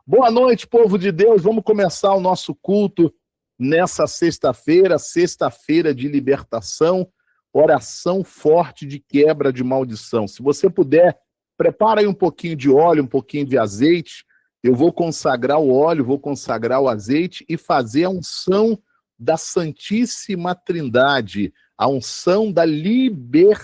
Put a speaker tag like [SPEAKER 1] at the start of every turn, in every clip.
[SPEAKER 1] Boa noite, povo de Deus. Vamos começar o nosso culto nessa sexta-feira, sexta-feira de libertação, oração forte de quebra de maldição. Se você puder, prepara aí um pouquinho de óleo, um pouquinho de azeite. Eu vou consagrar o óleo, vou consagrar o azeite e fazer a unção da Santíssima Trindade, a unção da libertação,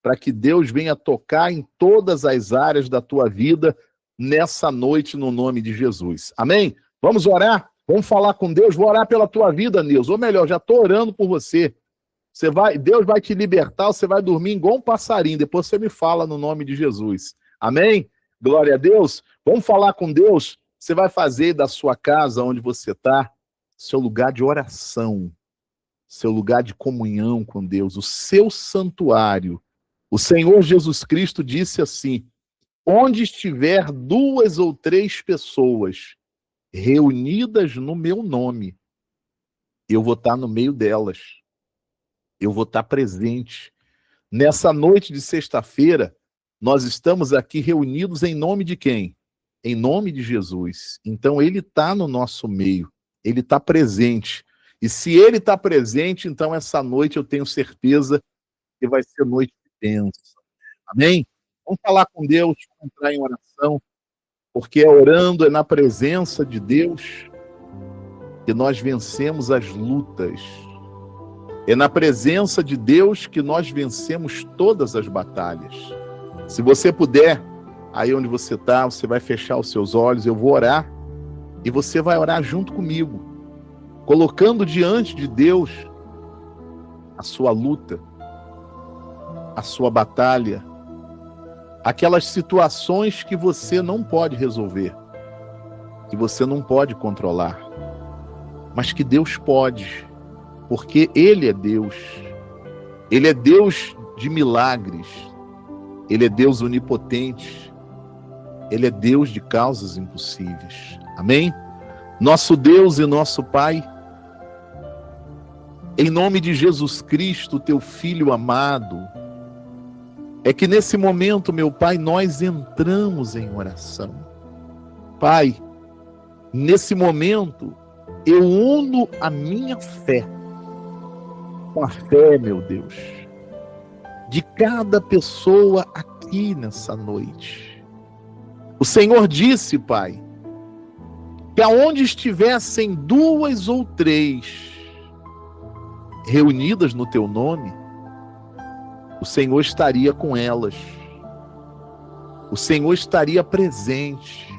[SPEAKER 1] para que Deus venha tocar em todas as áreas da tua vida nessa noite, no nome de Jesus. Amém? Vamos orar? Vamos falar com Deus? Vou orar pela tua vida, Nilson. Ou melhor, já estou orando por você. Deus vai te libertar, você vai dormir igual um passarinho. Depois você me fala no nome de Jesus. Amém? Glória a Deus. Vamos falar com Deus? Você vai fazer da sua casa, onde você está, seu lugar de oração, seu lugar de comunhão com Deus, o seu santuário. O Senhor Jesus Cristo disse assim: onde estiver 2 ou 3 pessoas reunidas no meu nome, eu vou estar no meio delas. Eu vou estar presente. Nessa noite de sexta-feira, nós estamos aqui reunidos em nome de quem? Em nome de Jesus. Então, ele está no nosso meio. Ele está presente. E se ele está presente, então essa noite eu tenho certeza que vai ser noite de bênção. Amém? Vamos falar com Deus, vamos entrar em oração, porque é orando, é na presença de Deus que nós vencemos as lutas. É na presença de Deus que nós vencemos todas as batalhas. Se você puder, aí onde você está, você vai fechar os seus olhos, eu vou orar, e você vai orar junto comigo, colocando diante de Deus a sua luta, a sua batalha, aquelas situações que você não pode resolver, que você não pode controlar, mas que Deus pode, porque Ele é Deus. Ele é Deus de milagres. Ele é Deus onipotente. Ele é Deus de causas impossíveis. Amém? Nosso Deus e nosso Pai, em nome de Jesus Cristo, teu Filho amado, é que nesse momento, meu Pai, nós entramos em oração. Pai, nesse momento, eu uno a minha fé com a fé, meu Deus, de cada pessoa aqui nessa noite. O Senhor disse, Pai, que aonde estivessem 2 ou 3 reunidas no teu nome, o Senhor estaria com elas. O Senhor estaria presente.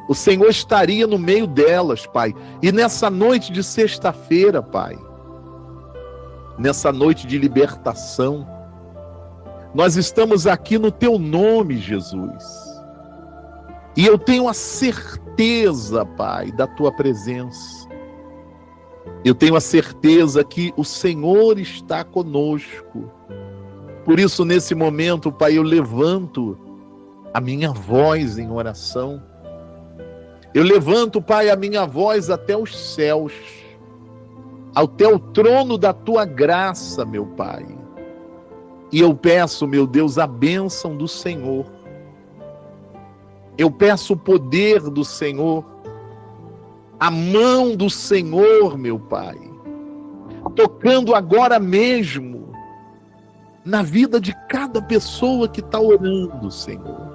[SPEAKER 1] O Senhor estaria no meio delas, Pai. E nessa noite de sexta-feira, Pai, nessa noite de libertação, nós estamos aqui no teu nome, Jesus. E eu tenho a certeza, Pai, da tua presença. Eu tenho a certeza que o Senhor está conosco. Por isso, nesse momento, Pai, eu levanto a minha voz em oração. Eu levanto, Pai, a minha voz até os céus, até o trono da tua graça, meu Pai. E eu peço, meu Deus, a bênção do Senhor. Eu peço o poder do Senhor, a mão do Senhor, meu Pai, tocando agora mesmo na vida de cada pessoa que está orando, Senhor.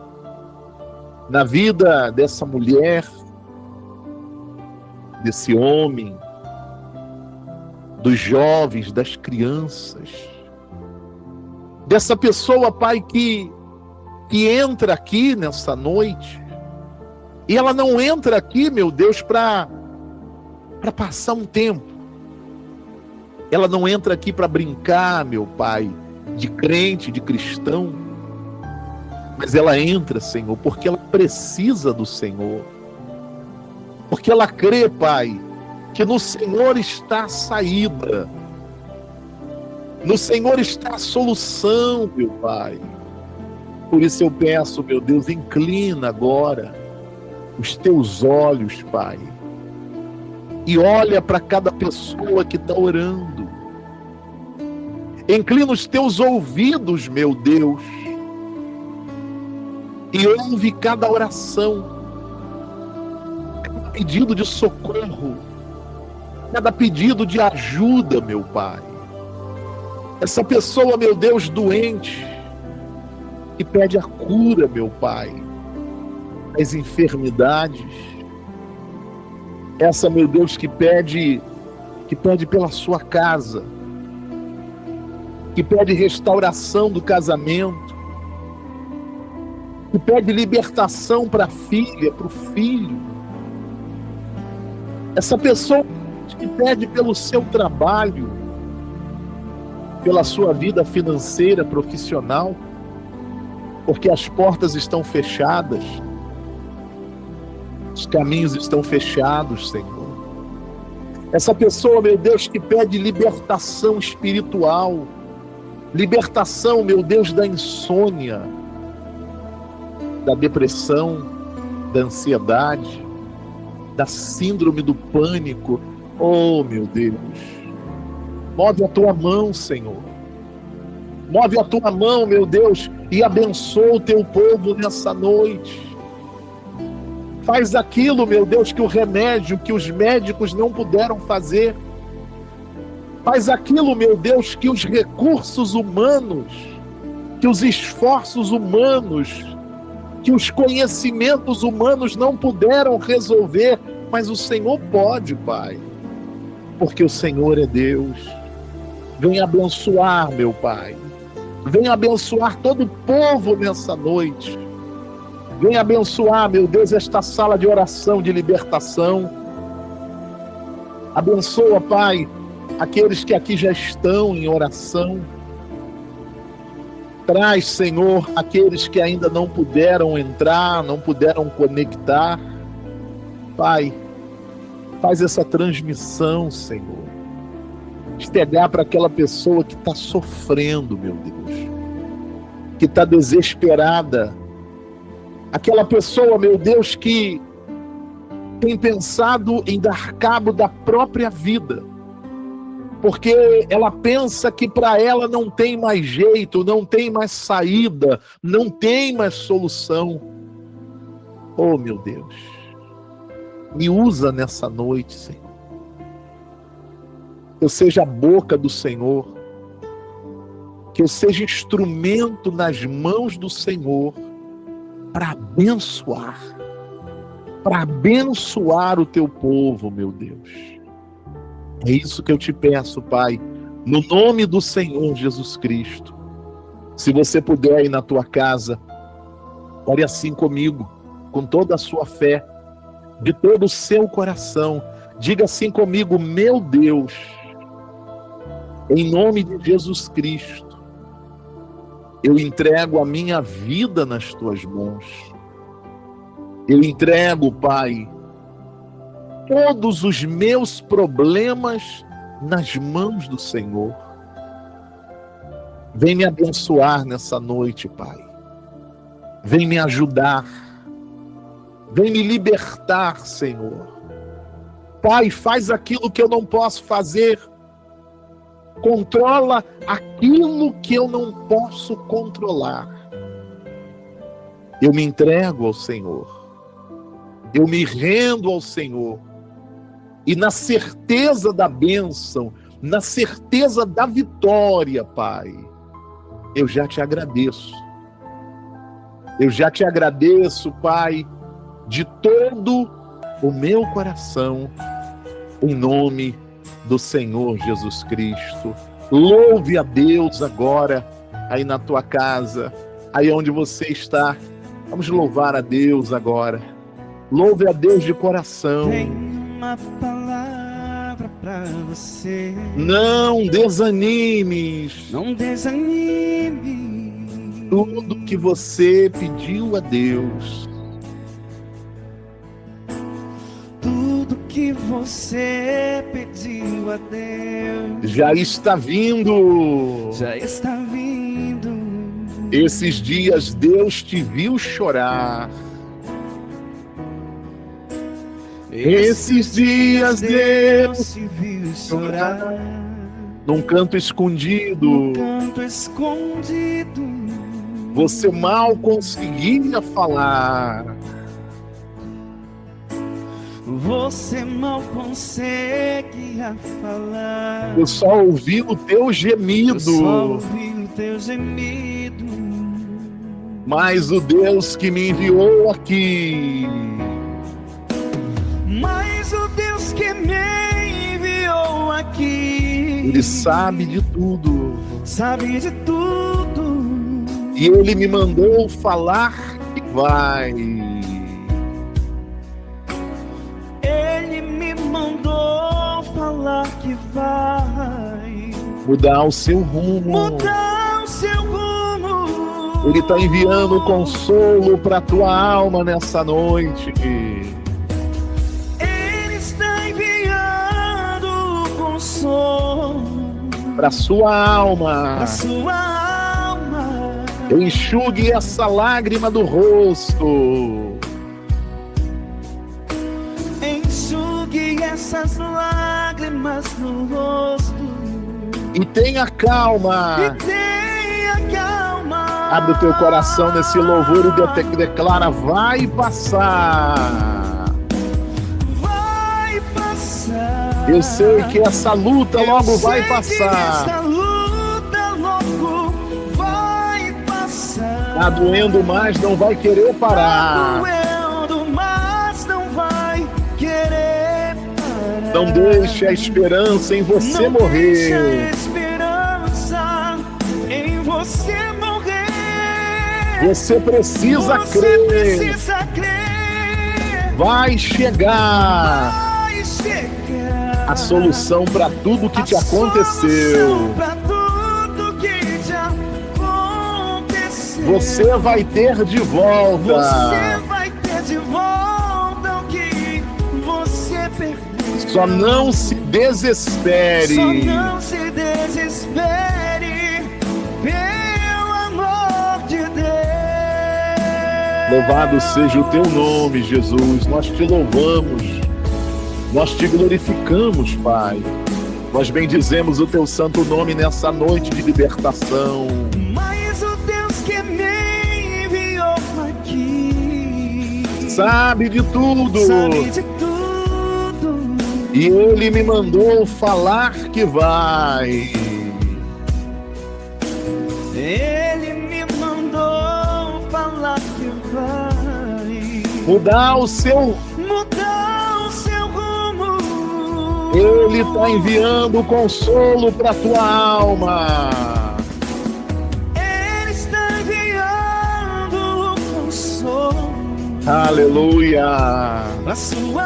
[SPEAKER 1] Na vida dessa mulher, desse homem, dos jovens, das crianças, dessa pessoa, Pai, que entra aqui nessa noite, e ela não entra aqui, meu Deus, para passar um tempo. Ela não entra aqui para brincar, meu Pai, de crente, de cristão, mas ela entra, Senhor, porque ela precisa do Senhor, porque ela crê, Pai, que no Senhor está a saída, no Senhor está a solução, meu Pai. Por isso eu peço, meu Deus, inclina agora os teus olhos, Pai, e olha para cada pessoa que está orando. Inclina os teus ouvidos, meu Deus, e ouve cada oração, cada pedido de socorro, cada pedido de ajuda, meu Pai. Essa pessoa, meu Deus, doente, que pede a cura, meu Pai, das enfermidades. Essa, meu Deus, que pede pela sua casa, que pede restauração do casamento, que pede libertação para a filha, para o filho. Essa pessoa que pede pelo seu trabalho, pela sua vida financeira, profissional, porque as portas estão fechadas, os caminhos estão fechados, Senhor. Essa pessoa, meu Deus, que pede libertação espiritual, libertação, meu Deus, da insônia, da depressão, da ansiedade, da síndrome do pânico. Oh, meu Deus, move a tua mão, Senhor. Move a tua mão, meu Deus, e abençoa o teu povo nessa noite. Faz aquilo, meu Deus, que o remédio, que os médicos não puderam fazer. Faz aquilo, meu Deus, que os recursos humanos, que os esforços humanos, que os conhecimentos humanos não puderam resolver, mas o Senhor pode, Pai, porque o Senhor é Deus. Vem abençoar, meu Pai. Vem abençoar todo o povo nessa noite. Vem abençoar, meu Deus, esta sala de oração, de libertação. Abençoa, Pai, aqueles que aqui já estão em oração. Traz, Senhor, aqueles que ainda não puderam entrar, não puderam conectar. Pai, faz essa transmissão, Senhor. Chegar para aquela pessoa que está sofrendo, meu Deus, que está desesperada. Aquela pessoa, meu Deus, que tem pensado em dar cabo da própria vida, porque ela pensa que para ela não tem mais jeito, não tem mais saída, não tem mais solução. Oh, meu Deus, me usa nessa noite, Senhor. Que eu seja a boca do Senhor, que eu seja instrumento nas mãos do Senhor para abençoar o teu povo, meu Deus. É isso que eu te peço, Pai, no nome do Senhor Jesus Cristo. Se você puder ir na tua casa, ore assim comigo, com toda a sua fé, de todo o seu coração. Diga assim comigo: meu Deus, em nome de Jesus Cristo, eu entrego a minha vida nas tuas mãos. Eu entrego, Pai, todos os meus problemas nas mãos do Senhor. Vem me abençoar nessa noite, Pai. Vem me ajudar. Vem me libertar, Senhor. Pai, faz aquilo que eu não posso fazer. Controla aquilo que eu não posso controlar. Eu me entrego ao Senhor. Eu me rendo ao Senhor. E na certeza da bênção, na certeza da vitória, Pai, eu já te agradeço. Eu já te agradeço, Pai, de todo o meu coração, em nome do Senhor Jesus Cristo. Louve a Deus agora, aí na tua casa, aí onde você está. Vamos louvar a Deus agora. Louve a Deus de coração.
[SPEAKER 2] Tem uma palavra pra você.
[SPEAKER 1] Não desanimes.
[SPEAKER 2] Não desanime.
[SPEAKER 1] Tudo que você pediu a Deus,
[SPEAKER 2] Tudo que você pediu a Deus
[SPEAKER 1] já está vindo.
[SPEAKER 2] já está vindo.
[SPEAKER 1] Esses dias Deus te viu chorar. Esses dias Deus
[SPEAKER 2] te viu chorar
[SPEAKER 1] num canto escondido.
[SPEAKER 2] num canto escondido.
[SPEAKER 1] Você mal conseguia falar.
[SPEAKER 2] Você mal conseguia falar.
[SPEAKER 1] Eu só ouvi o teu gemido.
[SPEAKER 2] Eu só ouvi o teu gemido.
[SPEAKER 1] Mas o Deus que me enviou aqui,
[SPEAKER 2] Mas o Deus que me enviou aqui,
[SPEAKER 1] Ele sabe de tudo.
[SPEAKER 2] sabe de tudo.
[SPEAKER 1] E Ele me mandou falar que vai.
[SPEAKER 2] Ele me mandou falar que vai
[SPEAKER 1] Mudar o seu rumo.
[SPEAKER 2] mudar o seu rumo.
[SPEAKER 1] Ele está enviando consolo para a tua alma nessa noite.
[SPEAKER 2] Ele está enviando consolo
[SPEAKER 1] Para sua alma.
[SPEAKER 2] para sua alma.
[SPEAKER 1] Enxugue essa lágrima do rosto.
[SPEAKER 2] Enxugue essas lágrimas no rosto.
[SPEAKER 1] E tenha calma.
[SPEAKER 2] E tenha calma.
[SPEAKER 1] Abre o teu coração nesse louvor e declara: vai passar.
[SPEAKER 2] Vai passar.
[SPEAKER 1] Eu sei que essa luta logo vai
[SPEAKER 2] Eu sei que
[SPEAKER 1] passar.
[SPEAKER 2] essa luta logo vai passar.
[SPEAKER 1] Tá doendo, mas não vai querer
[SPEAKER 2] Tá
[SPEAKER 1] parar.
[SPEAKER 2] doendo, mas não vai querer parar.
[SPEAKER 1] Não deixe a esperança em você
[SPEAKER 2] Não deixe a
[SPEAKER 1] morrer.
[SPEAKER 2] esperança em você morrer.
[SPEAKER 1] Você precisa
[SPEAKER 2] Você
[SPEAKER 1] crer.
[SPEAKER 2] precisa crer.
[SPEAKER 1] Vai chegar
[SPEAKER 2] Vai chegar
[SPEAKER 1] a solução para tudo que te aconteceu.
[SPEAKER 2] Pra tudo que te aconteceu.
[SPEAKER 1] Você vai ter de volta.
[SPEAKER 2] Você vai ter de volta o que você perdeu.
[SPEAKER 1] Só não se desespere.
[SPEAKER 2] Só não se desespere, pelo amor de Deus.
[SPEAKER 1] Louvado seja o teu nome, Jesus. Nós te louvamos. Nós te glorificamos, Pai. Nós bendizemos o teu santo nome nessa noite de libertação.
[SPEAKER 2] Mas o Deus que me enviou aqui
[SPEAKER 1] Sabe de tudo.
[SPEAKER 2] sabe de tudo.
[SPEAKER 1] E Ele me mandou falar que vai.
[SPEAKER 2] Ele me mandou falar que vai
[SPEAKER 1] Mudar o seu.
[SPEAKER 2] mudar o seu rumo.
[SPEAKER 1] Ele está enviando consolo para tua alma.
[SPEAKER 2] Ele está enviando o consolo
[SPEAKER 1] Aleluia.
[SPEAKER 2] para sua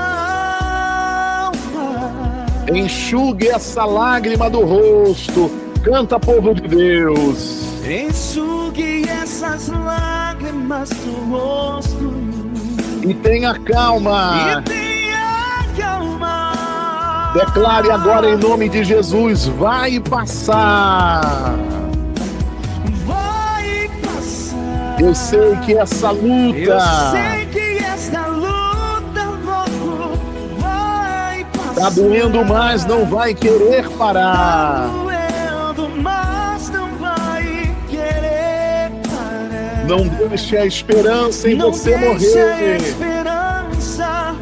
[SPEAKER 2] alma.
[SPEAKER 1] Enxugue essa lágrima do rosto. Canta, povo de Deus.
[SPEAKER 2] Enxugue essas lágrimas do rosto
[SPEAKER 1] E tenha calma.
[SPEAKER 2] e tenha calma.
[SPEAKER 1] Declare agora em nome de Jesus: vai passar.
[SPEAKER 2] Vai passar.
[SPEAKER 1] Eu sei que essa
[SPEAKER 2] Eu
[SPEAKER 1] luta
[SPEAKER 2] sei que esta luta logo vai passar.
[SPEAKER 1] tá doendo, mas não vai querer
[SPEAKER 2] Tá
[SPEAKER 1] parar.
[SPEAKER 2] doendo, mas não vai querer parar.
[SPEAKER 1] Não deixe a esperança em
[SPEAKER 2] Não
[SPEAKER 1] você
[SPEAKER 2] deixe a
[SPEAKER 1] morrer.
[SPEAKER 2] esperança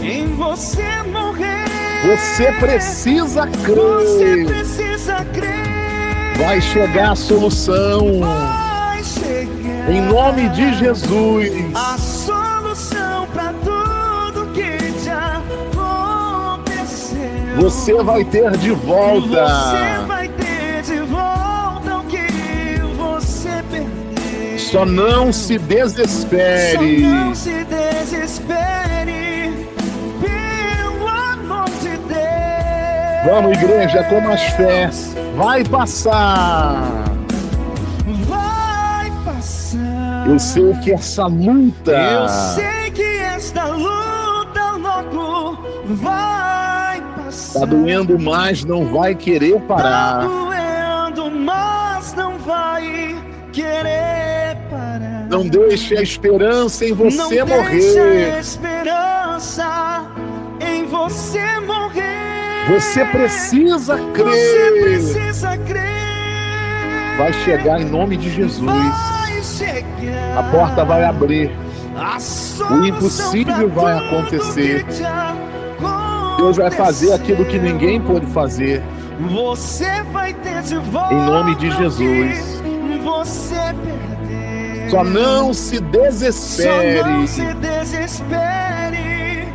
[SPEAKER 2] em você morrer.
[SPEAKER 1] Você precisa
[SPEAKER 2] Você
[SPEAKER 1] crer.
[SPEAKER 2] precisa crer.
[SPEAKER 1] Vai chegar a solução.
[SPEAKER 2] Vai chegar
[SPEAKER 1] Em nome de Jesus.
[SPEAKER 2] a solução para tudo que te aconteceu.
[SPEAKER 1] Você vai ter de volta.
[SPEAKER 2] Você vai ter de volta o que você perdeu.
[SPEAKER 1] Só não se desespere.
[SPEAKER 2] Só não se desespere, pelo amor de Deus.
[SPEAKER 1] Vamos, igreja, com mais fé. Vai passar.
[SPEAKER 2] Vai passar.
[SPEAKER 1] Eu sei que essa luta
[SPEAKER 2] Eu sei que esta luta logo vai passar.
[SPEAKER 1] tá doendo, mas não vai querer
[SPEAKER 2] Tá
[SPEAKER 1] parar.
[SPEAKER 2] doendo, mas não vai querer parar.
[SPEAKER 1] Não deixe a esperança em
[SPEAKER 2] Não
[SPEAKER 1] você
[SPEAKER 2] deixe a
[SPEAKER 1] morrer.
[SPEAKER 2] esperança em você morrer.
[SPEAKER 1] Você precisa
[SPEAKER 2] Você
[SPEAKER 1] crer.
[SPEAKER 2] precisa crer.
[SPEAKER 1] Vai chegar em nome de Jesus.
[SPEAKER 2] Vai chegar
[SPEAKER 1] A porta vai abrir. O impossível vai acontecer. Deus vai fazer aquilo que ninguém pôde fazer.
[SPEAKER 2] Você vai ter de volta
[SPEAKER 1] Em nome de Jesus.
[SPEAKER 2] Você perdeu.
[SPEAKER 1] Só não se desespere.
[SPEAKER 2] Só não se desespere,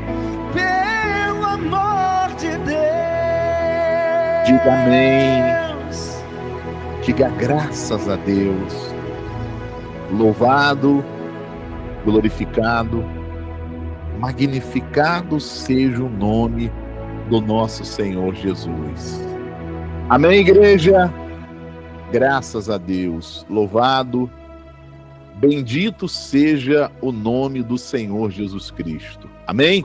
[SPEAKER 2] pelo amor de Deus.
[SPEAKER 1] Diga amém. Diga graças a Deus. Louvado, glorificado, magnificado seja o nome do nosso Senhor Jesus. Amém, igreja? Graças a Deus. Louvado, bendito seja o nome do Senhor Jesus Cristo. Amém?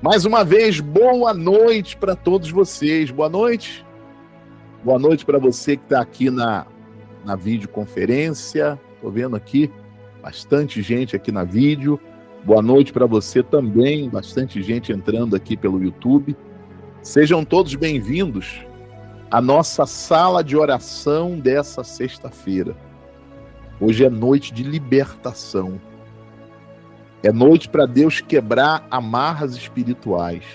[SPEAKER 1] Mais uma vez, boa noite para todos vocês. Boa noite. Boa noite para você que está aqui na videoconferência. Estou vendo aqui bastante gente aqui na vídeo. Boa noite para você também, bastante gente entrando aqui pelo YouTube. Sejam todos bem-vindos à nossa sala de oração dessa sexta-feira. Hoje é noite de libertação. É noite para Deus quebrar amarras espirituais.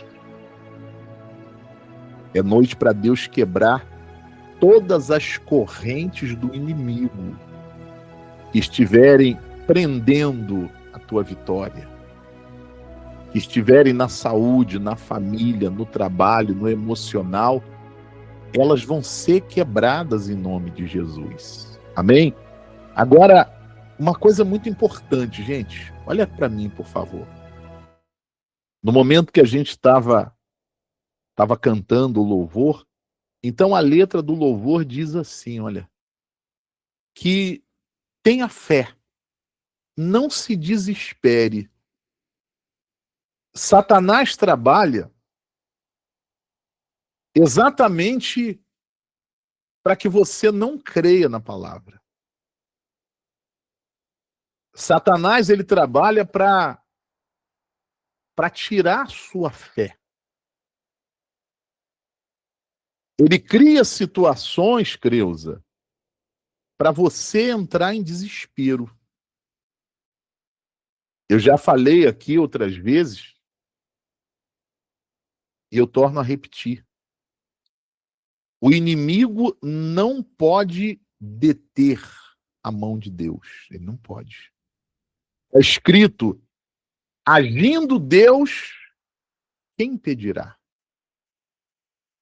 [SPEAKER 1] É noite para Deus quebrar todas as correntes do inimigo que estiverem prendendo a tua vitória, que estiverem na saúde, na família, no trabalho, no emocional, elas vão ser quebradas em nome de Jesus. Amém? Agora, uma coisa muito importante, gente, olha para mim, por favor. No momento que a gente estava cantando o louvor, então a letra do louvor diz assim, olha, que tenha fé, não se desespere. Satanás trabalha exatamente para que você não creia na palavra. Satanás, ele trabalha para tirar a sua fé. Ele cria situações, Creuza, para você entrar em desespero. Eu já falei aqui outras vezes, e eu torno a repetir. O inimigo não pode deter a mão de Deus. Ele não pode. É escrito, agindo Deus, quem impedirá?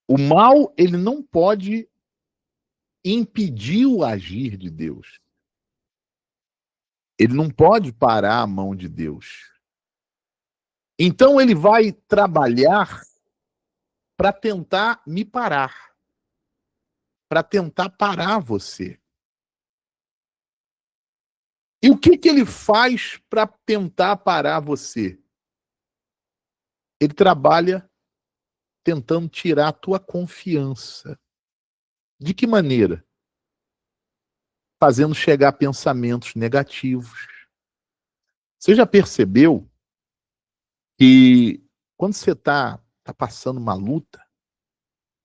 [SPEAKER 1] O mal, ele não pode impedir o agir de Deus. Ele não pode parar a mão de Deus. Então ele vai trabalhar para tentar me parar. Para tentar parar você. E o que ele faz para tentar parar você? Ele trabalha tentando tirar a tua confiança. De que maneira? Fazendo chegar pensamentos negativos. Você já percebeu que quando você está passando uma luta,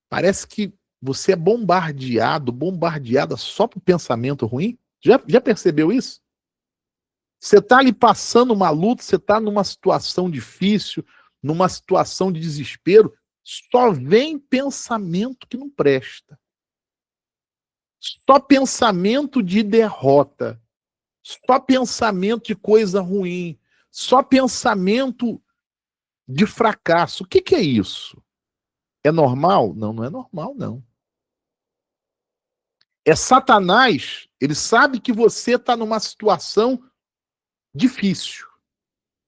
[SPEAKER 1] parece que você é bombardeada só por pensamento ruim? Já percebeu isso? Você está ali passando uma luta, você está numa situação difícil, numa situação de desespero, só vem pensamento que não presta. Só pensamento de derrota. Só pensamento de coisa ruim. Só pensamento de fracasso. O que é isso? É normal? Não, não é normal, não. É Satanás, ele sabe que você está numa situação difícil.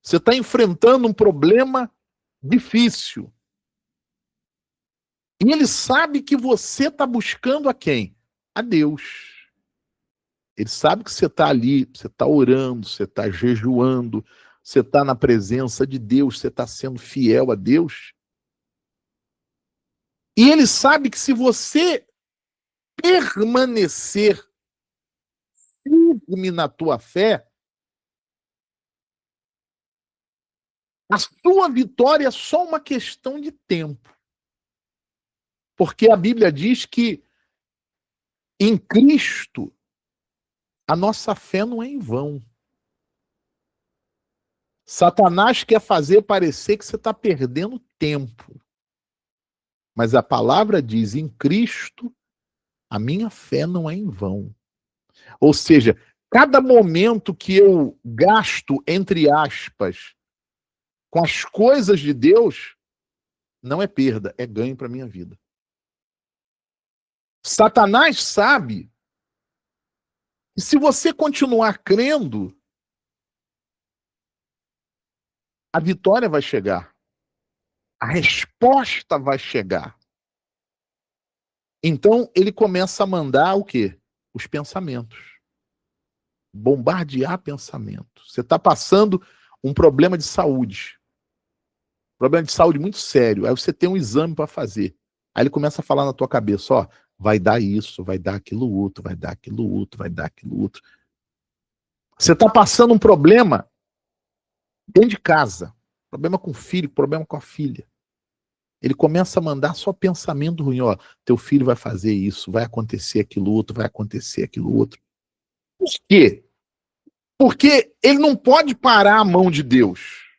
[SPEAKER 1] Você está enfrentando um problema difícil. E ele sabe que você está buscando a quem? A Deus. Ele sabe que você está ali, você está orando, você está jejuando, você está na presença de Deus, você está sendo fiel a Deus. E ele sabe que se você permanecer firme na tua fé, a sua vitória é só uma questão de tempo. Porque a Bíblia diz que em Cristo a nossa fé não é em vão. Satanás quer fazer parecer que você está perdendo tempo. Mas a palavra diz, em Cristo, a minha fé não é em vão. Ou seja, cada momento que eu gasto, entre aspas, com as coisas de Deus, não é perda, é ganho para a minha vida. Satanás sabe que se você continuar crendo, a vitória vai chegar. A resposta vai chegar. Então, ele começa a mandar o quê? Os pensamentos. Bombardear pensamentos. Você está passando um problema de saúde. Problema de saúde muito sério. Aí você tem um exame para fazer. Aí ele começa a falar na tua cabeça, ó, vai dar isso, vai dar aquilo outro, vai dar aquilo outro, vai dar aquilo outro. Você está passando um problema dentro de casa. Problema com o filho, problema com a filha. Ele começa a mandar só pensamento ruim, ó, teu filho vai fazer isso, vai acontecer aquilo outro, vai acontecer aquilo outro. Por quê? Porque ele não pode parar a mão de Deus.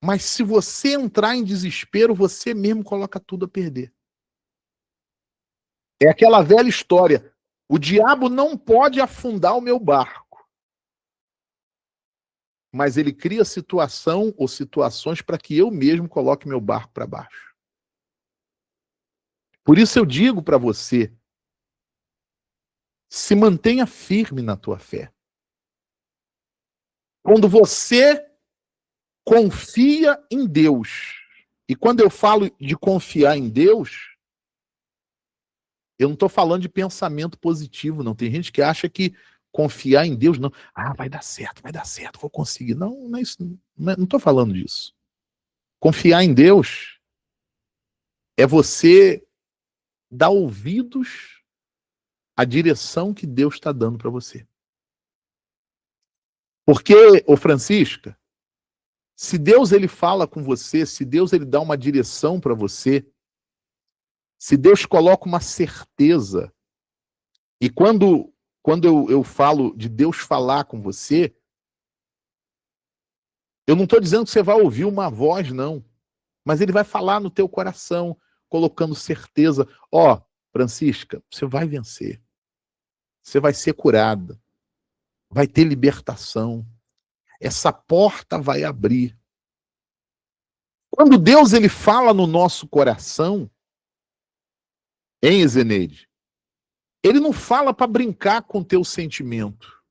[SPEAKER 1] Mas se você entrar em desespero, você mesmo coloca tudo a perder. É aquela velha história. O diabo não pode afundar o meu barco. Mas ele cria situação ou situações para que eu mesmo coloque meu barco para baixo. Por isso eu digo para você, se mantenha firme na tua fé. Quando você confia em Deus, e quando eu falo de confiar em Deus, eu não estou falando de pensamento positivo, não. Tem gente que acha que confiar em Deus, não. Ah, vai dar certo, vou conseguir. Não, não é isso. Não estou falando disso. Confiar em Deus é você dar ouvidos à direção que Deus está dando para você. Porque, ô Francisca, se Deus ele fala com você, se Deus ele dá uma direção para você, se Deus coloca uma certeza, e quando eu falo de Deus falar com você, eu não estou dizendo que você vai ouvir uma voz, não. Mas ele vai falar no teu coração, colocando certeza. Ó, Francisca, você vai vencer. Você vai ser curada. Vai ter libertação. Essa porta vai abrir. Quando Deus ele fala no nosso coração, hein, Ezeneide? Ele não fala para brincar com o teu sentimento.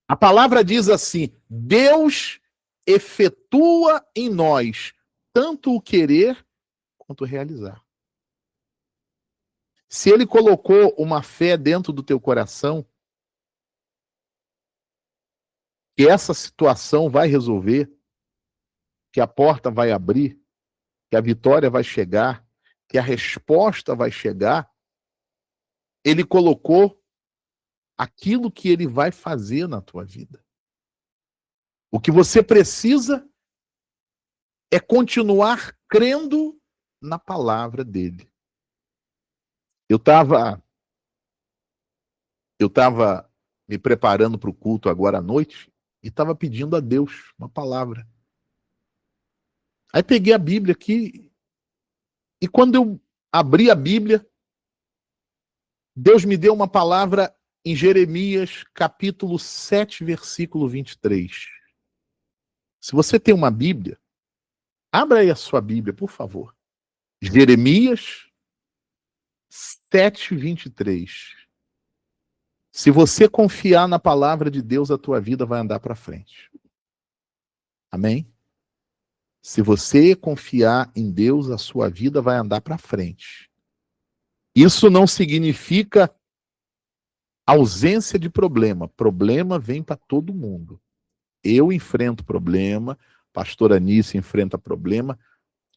[SPEAKER 1] A palavra diz assim, Deus efetua em nós tanto o querer quanto o realizar. Se ele colocou uma fé dentro do teu coração, que essa situação vai resolver, que a porta vai abrir, que a vitória vai chegar, que a resposta vai chegar, ele colocou aquilo que ele vai fazer na tua vida. O que você precisa é continuar crendo na palavra dele. Eu estava me preparando para o culto agora à noite e estava pedindo a Deus uma palavra. Aí peguei a Bíblia aqui e quando eu abri a Bíblia, Deus me deu uma palavra em Jeremias, capítulo 7, versículo 23. Se você tem uma Bíblia, abra aí a sua Bíblia, por favor. Jeremias 7, 23. Se você confiar na palavra de Deus, a tua vida vai andar para frente. Amém? Se você confiar em Deus, a sua vida vai andar para frente. Isso não significa ausência de problema. Problema vem para todo mundo. Eu enfrento problema, pastora Anice enfrenta problema,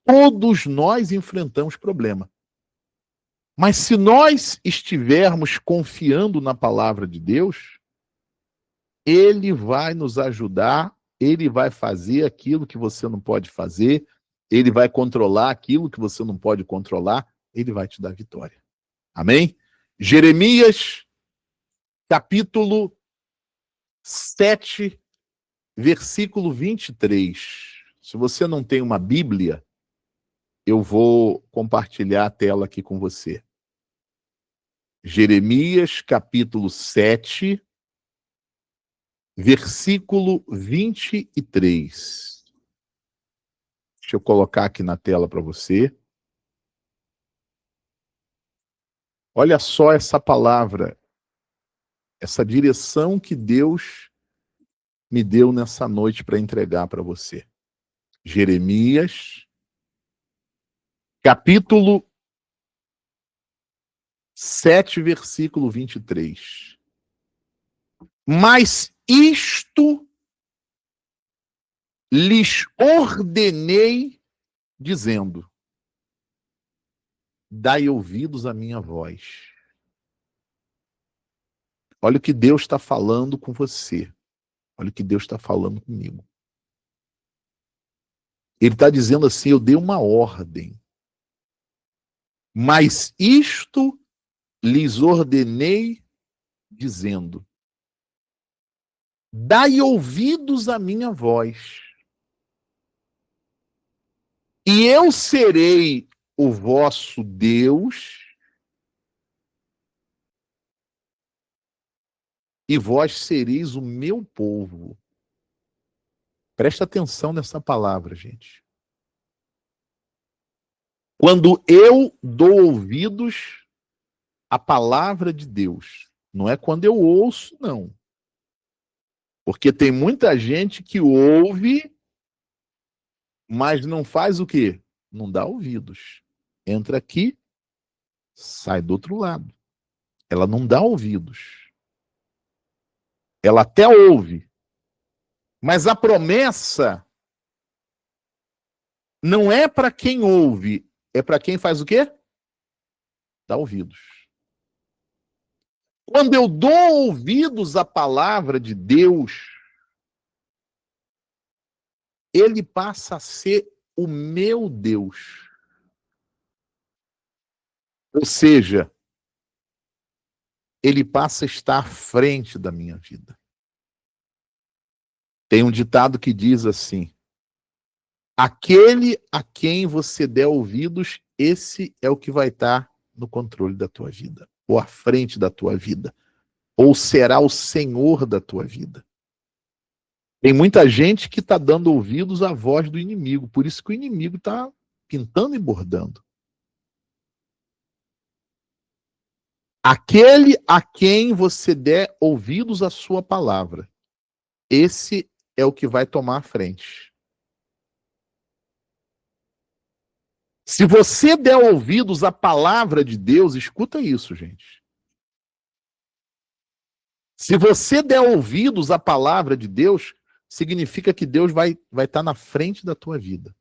[SPEAKER 1] todos nós enfrentamos problema. Mas se nós estivermos confiando na palavra de Deus, ele vai nos ajudar, ele vai fazer aquilo que você não pode fazer, ele vai controlar aquilo que você não pode controlar, ele vai te dar vitória. Amém? Jeremias, capítulo 7, versículo 23. Se você não tem uma Bíblia, eu vou compartilhar a tela aqui com você. Jeremias, capítulo 7, versículo 23. Deixa eu colocar aqui na tela para você. Olha só essa palavra, essa direção que Deus me deu nessa noite para entregar para você. Jeremias, capítulo 7, versículo 23. Mas isto lhes ordenei, dizendo: dai ouvidos à minha voz. Olha o que Deus está falando com você. Olha o que Deus está falando comigo. Ele está dizendo assim: eu dei uma ordem, mas isto lhes ordenei, dizendo: dai ouvidos à minha voz, e eu serei o vosso Deus, e vós sereis o meu povo. Presta atenção nessa palavra, gente. Quando eu dou ouvidos à palavra de Deus, não é quando eu ouço, não. Porque tem muita gente que ouve, mas não faz o quê? Não dá ouvidos. Entra aqui, sai do outro lado. Ela não dá ouvidos. Ela até ouve, mas a promessa não é para quem ouve, é para quem faz o quê? Dá ouvidos. Quando eu dou ouvidos à palavra de Deus, ele passa a ser o meu Deus. Ou seja, ele passa a estar à frente da minha vida. Tem um ditado que diz assim: aquele a quem você der ouvidos, esse é o que vai estar no controle da tua vida, ou à frente da tua vida, ou será o Senhor da tua vida. Tem muita gente que está dando ouvidos à voz do inimigo, por isso que o inimigo está pintando e bordando. Aquele a quem você der ouvidos à sua palavra, esse é o que vai tomar a frente. Se você der ouvidos à palavra de Deus, escuta isso, gente. Se você der ouvidos à palavra de Deus, significa que Deus vai estar na frente da tua vida.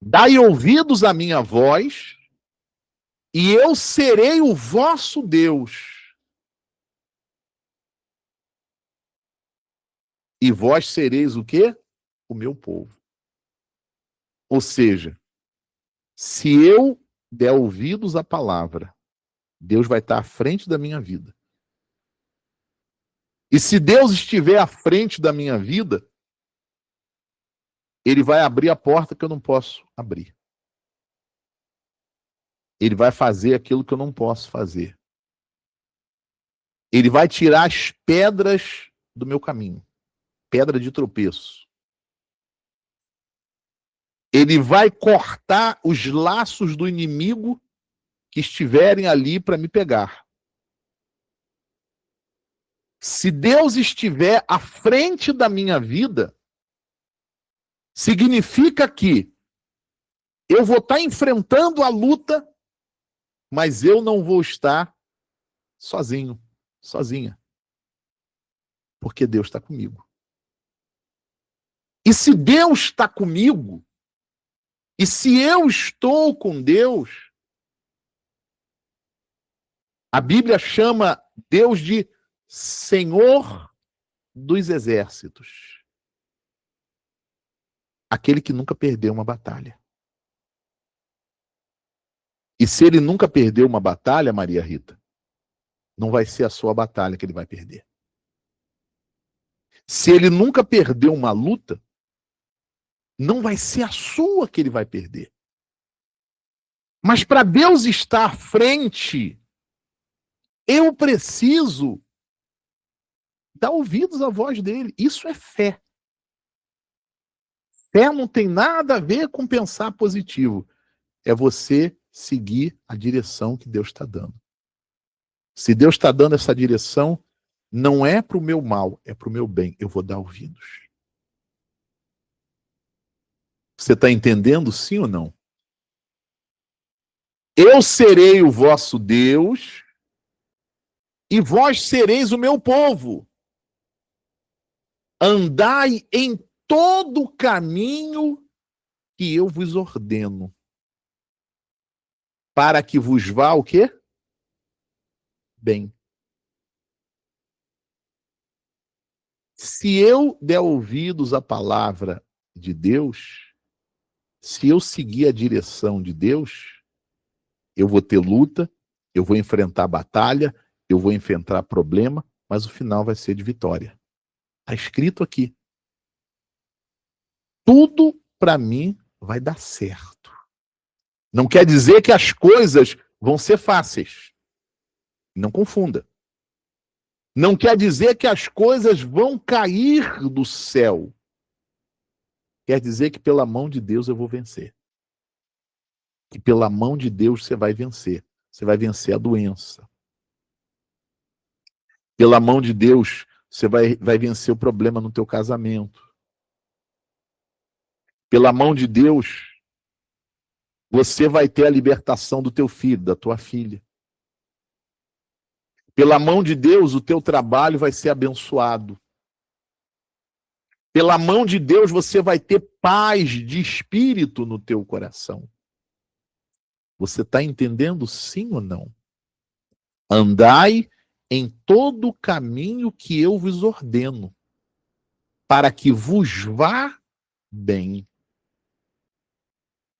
[SPEAKER 1] Dai ouvidos à minha voz, e eu serei o vosso Deus. E vós sereis o quê? O meu povo. Ou seja, se eu der ouvidos à palavra, Deus vai estar à frente da minha vida. E se Deus estiver à frente da minha vida, ele vai abrir a porta que eu não posso abrir. Ele vai fazer aquilo que eu não posso fazer. Ele vai tirar as pedras do meu caminho. Pedra de tropeço. Ele vai cortar os laços do inimigo que estiverem ali para me pegar. Se Deus estiver à frente da minha vida, significa que eu vou estar enfrentando a luta, mas eu não vou estar sozinho, sozinha. Porque Deus está comigo. E se Deus está comigo, e se eu estou com Deus, a Bíblia chama Deus de Senhor dos Exércitos. Aquele que nunca perdeu uma batalha. E se ele nunca perdeu uma batalha, Maria Rita, não vai ser a sua batalha que ele vai perder. Se ele nunca perdeu uma luta, não vai ser a sua que ele vai perder. Mas para Deus estar à frente, eu preciso dar ouvidos à voz dele. Isso é fé. Fé não tem nada a ver com pensar positivo. É você seguir a direção que Deus está dando. Se Deus está dando essa direção, não é para o meu mal, é para o meu bem. Eu vou dar ouvidos. Você está entendendo, sim ou não? Eu serei o vosso Deus e vós sereis o meu povo. Andai em todo o caminho que eu vos ordeno, para que vos vá o quê? Bem. Se eu der ouvidos à palavra de Deus, se eu seguir a direção de Deus, eu vou ter luta, eu vou enfrentar batalha, eu vou enfrentar problema, mas o final vai ser de vitória. Está escrito aqui. Tudo para mim vai dar certo. Não quer dizer que as coisas vão ser fáceis. Não confunda. Não quer dizer que as coisas vão cair do céu. Quer dizer que pela mão de Deus eu vou vencer. Que pela mão de Deus você vai vencer. Você vai vencer a doença. Pela mão de Deus você vai vencer o problema no teu casamento. Pela mão de Deus você vai ter a libertação do teu filho, da tua filha. Pela mão de Deus, o teu trabalho vai ser abençoado. Pela mão de Deus, você vai ter paz de espírito no teu coração. Você está entendendo, sim ou não? Andai em todo o caminho que eu vos ordeno, para que vos vá bem.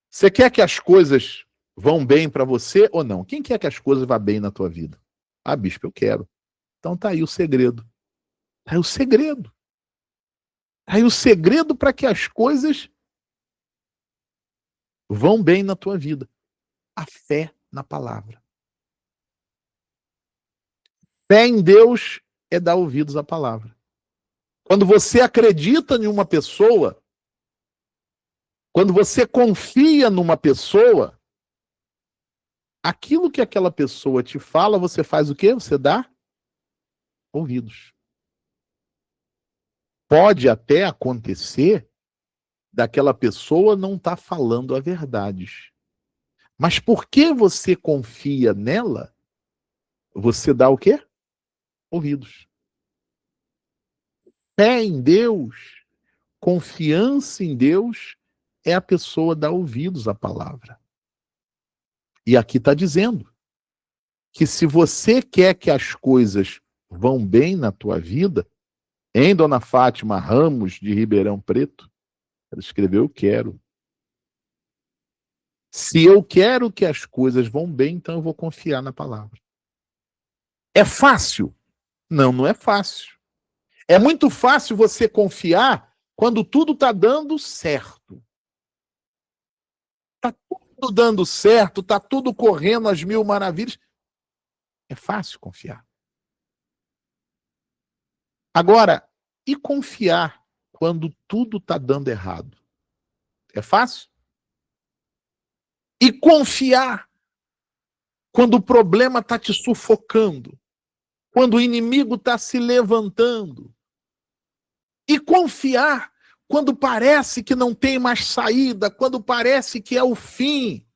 [SPEAKER 1] Você quer que as coisas vão bem para você ou não? Quem quer que as coisas vá bem na tua vida? Ah, bispo, eu quero. Então tá aí o segredo. Tá aí o segredo. Tá aí o segredo para que as coisas vão bem na tua vida. A fé na palavra. Fé em Deus é dar ouvidos à palavra. Quando você acredita em uma pessoa, quando você confia numa pessoa, aquilo que aquela pessoa te fala, você faz o quê? Você dá ouvidos. Pode até acontecer daquela pessoa não estar falando a verdade. Mas porque você confia nela, você dá o quê? Ouvidos. Fé em Deus, confiança em Deus, é a pessoa dar ouvidos à palavra. E aqui está dizendo que se você quer que as coisas vão bem na tua vida, em Dona Fátima Ramos de Ribeirão Preto, ela escreveu, eu quero. Se eu quero que as coisas vão bem, então eu vou confiar na palavra. É fácil? Não, não é fácil. É muito fácil você confiar quando tudo está dando certo. Está tudo dando certo, está tudo correndo às mil maravilhas. É fácil confiar. Agora, e confiar quando tudo está dando errado? É fácil? E confiar quando o problema está te sufocando? Quando o inimigo está se levantando? E confiar quando parece que não tem mais saída, quando parece que é o fim?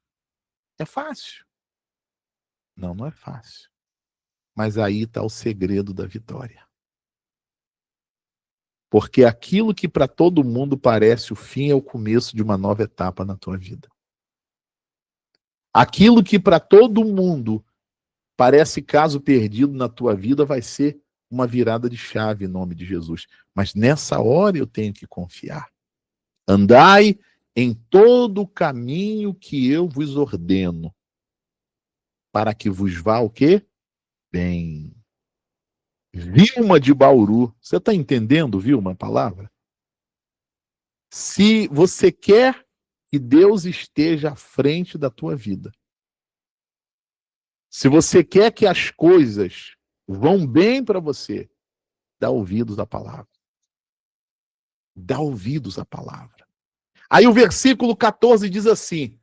[SPEAKER 1] É fácil? Não, não é fácil. Mas aí está o segredo da vitória. Porque aquilo que para todo mundo parece o fim é o começo de uma nova etapa na tua vida. Aquilo que para todo mundo parece caso perdido na tua vida vai ser uma virada de chave em nome de Jesus. Mas nessa hora eu tenho que confiar. Andai em todo o caminho que eu vos ordeno, para que vos vá o quê? bem. Vilma de Bauru. Você está entendendo, Vilma, a palavra? Se você quer que Deus esteja à frente da tua vida, se você quer que as coisas vão bem para você, dá ouvidos à palavra. Dá ouvidos à palavra. Aí o versículo 14 diz assim: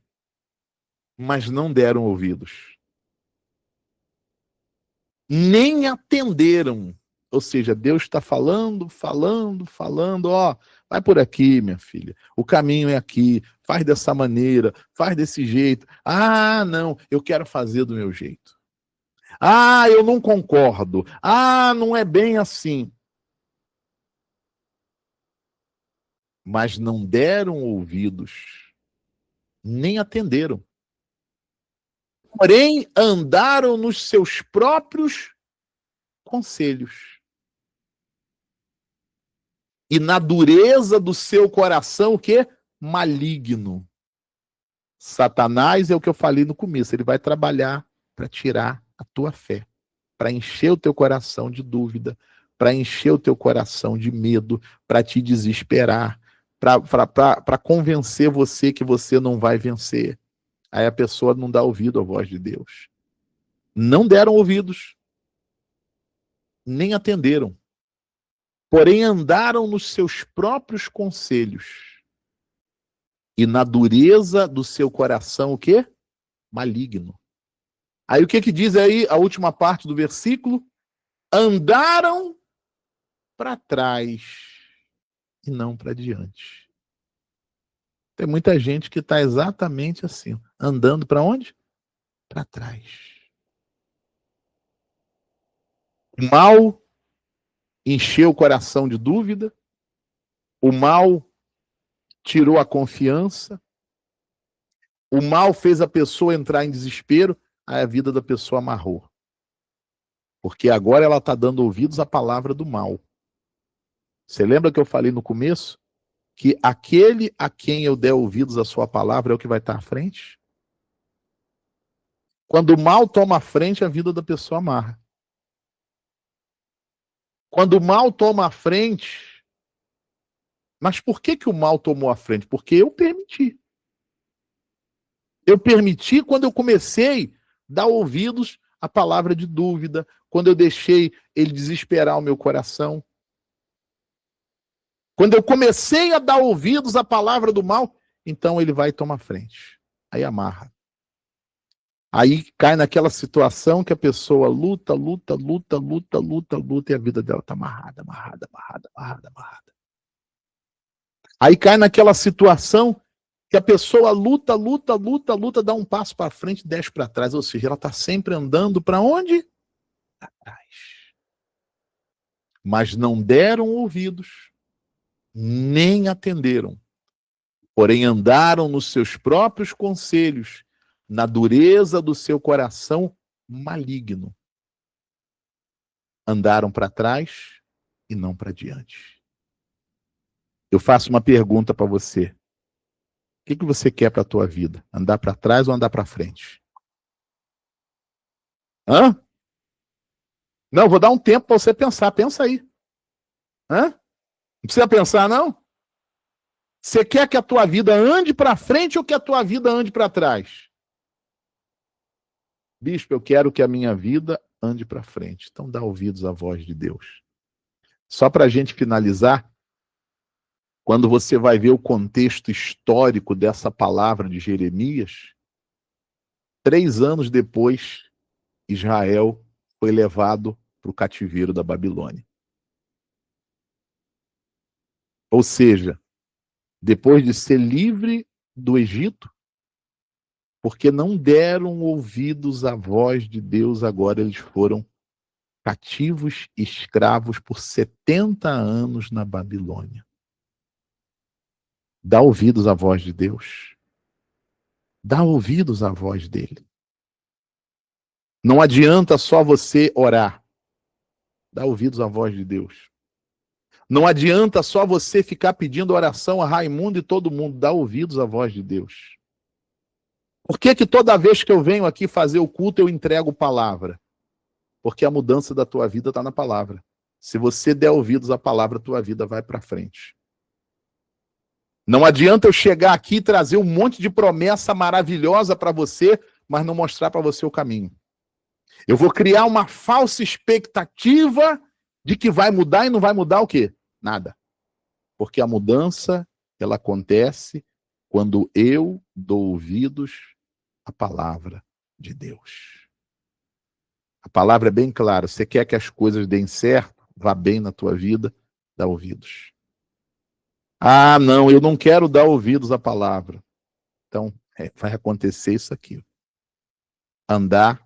[SPEAKER 1] mas não deram ouvidos, nem atenderam. Ou seja, Deus está falando, ó, vai por aqui, minha filha, o caminho é aqui, faz dessa maneira, faz desse jeito. Ah, não, eu quero fazer do meu jeito. Ah, eu não concordo. Ah, não é bem assim. Mas não deram ouvidos, nem atenderam. Porém, andaram nos seus próprios conselhos. E na dureza do seu coração, o quê? Maligno. Satanás é o que eu falei no começo, ele vai trabalhar para tirar a tua fé, para encher o teu coração de dúvida, para encher o teu coração de medo, para te desesperar, para convencer você que você não vai vencer. Aí a pessoa não dá ouvido à voz de Deus. Não deram ouvidos, nem atenderam. Porém, andaram nos seus próprios conselhos. E na dureza do seu coração, o quê? Maligno. Aí o que diz aí a última parte do versículo? Andaram para trás e não para diante. Tem muita gente que está exatamente assim, andando para onde? Para trás. O mal encheu o coração de dúvida, o mal tirou a confiança, o mal fez a pessoa entrar em desespero, aí a vida da pessoa amarrou. Porque agora ela está dando ouvidos à palavra do mal. Você lembra que eu falei no começo? Que aquele a quem eu der ouvidos à sua palavra é o que vai estar à frente? Quando o mal toma a frente, a vida da pessoa amarra. Quando o mal toma a frente... Mas por que o mal tomou a frente? Porque eu permiti. Eu permiti quando eu comecei a dar ouvidos à palavra de dúvida, quando eu deixei ele desesperar o meu coração. Quando eu comecei a dar ouvidos à palavra do mal, então ele vai tomar frente. Aí amarra. Aí cai naquela situação que a pessoa luta, e a vida dela está amarrada. Aí cai naquela situação que a pessoa luta, dá um passo para frente e 10 para trás. Ou seja, ela está sempre andando para onde? Para trás. Mas não deram ouvidos, nem atenderam. Porém, andaram nos seus próprios conselhos, na dureza do seu coração maligno. Andaram para trás e não para diante. Eu faço uma pergunta para você. O que você quer para a tua vida? Andar para trás ou andar para frente? Hã? Não, vou dar um tempo para você pensar. Pensa aí. Hã? Não precisa pensar, não? Você quer que a tua vida ande para frente ou que a tua vida ande para trás? Bispo, eu quero que a minha vida ande para frente. Então dá ouvidos à voz de Deus. Só para a gente finalizar, quando você vai ver o contexto histórico dessa palavra de Jeremias, 3 anos depois, Israel foi levado para o cativeiro da Babilônia. Ou seja, depois de ser livre do Egito, porque não deram ouvidos à voz de Deus, agora eles foram cativos e escravos por 70 anos na Babilônia. Dá ouvidos à voz de Deus. Dá ouvidos à voz dele. Não adianta só você orar. Dá ouvidos à voz de Deus. Não adianta só você ficar pedindo oração a Raimundo e todo mundo. Dá ouvidos à voz de Deus. Por que toda vez que eu venho aqui fazer o culto eu entrego palavra? Porque a mudança da tua vida está na palavra. Se você der ouvidos à palavra, a tua vida vai para frente. Não adianta eu chegar aqui e trazer um monte de promessa maravilhosa para você, mas não mostrar para você o caminho. Eu vou criar uma falsa expectativa de que vai mudar e não vai mudar o quê? Nada. Porque a mudança, ela acontece quando eu dou ouvidos à palavra de Deus. A palavra é bem clara. Você quer que as coisas deem certo, vá bem na tua vida, dá ouvidos. Ah, não, eu não quero dar ouvidos à palavra. Então, vai acontecer isso aqui. Andar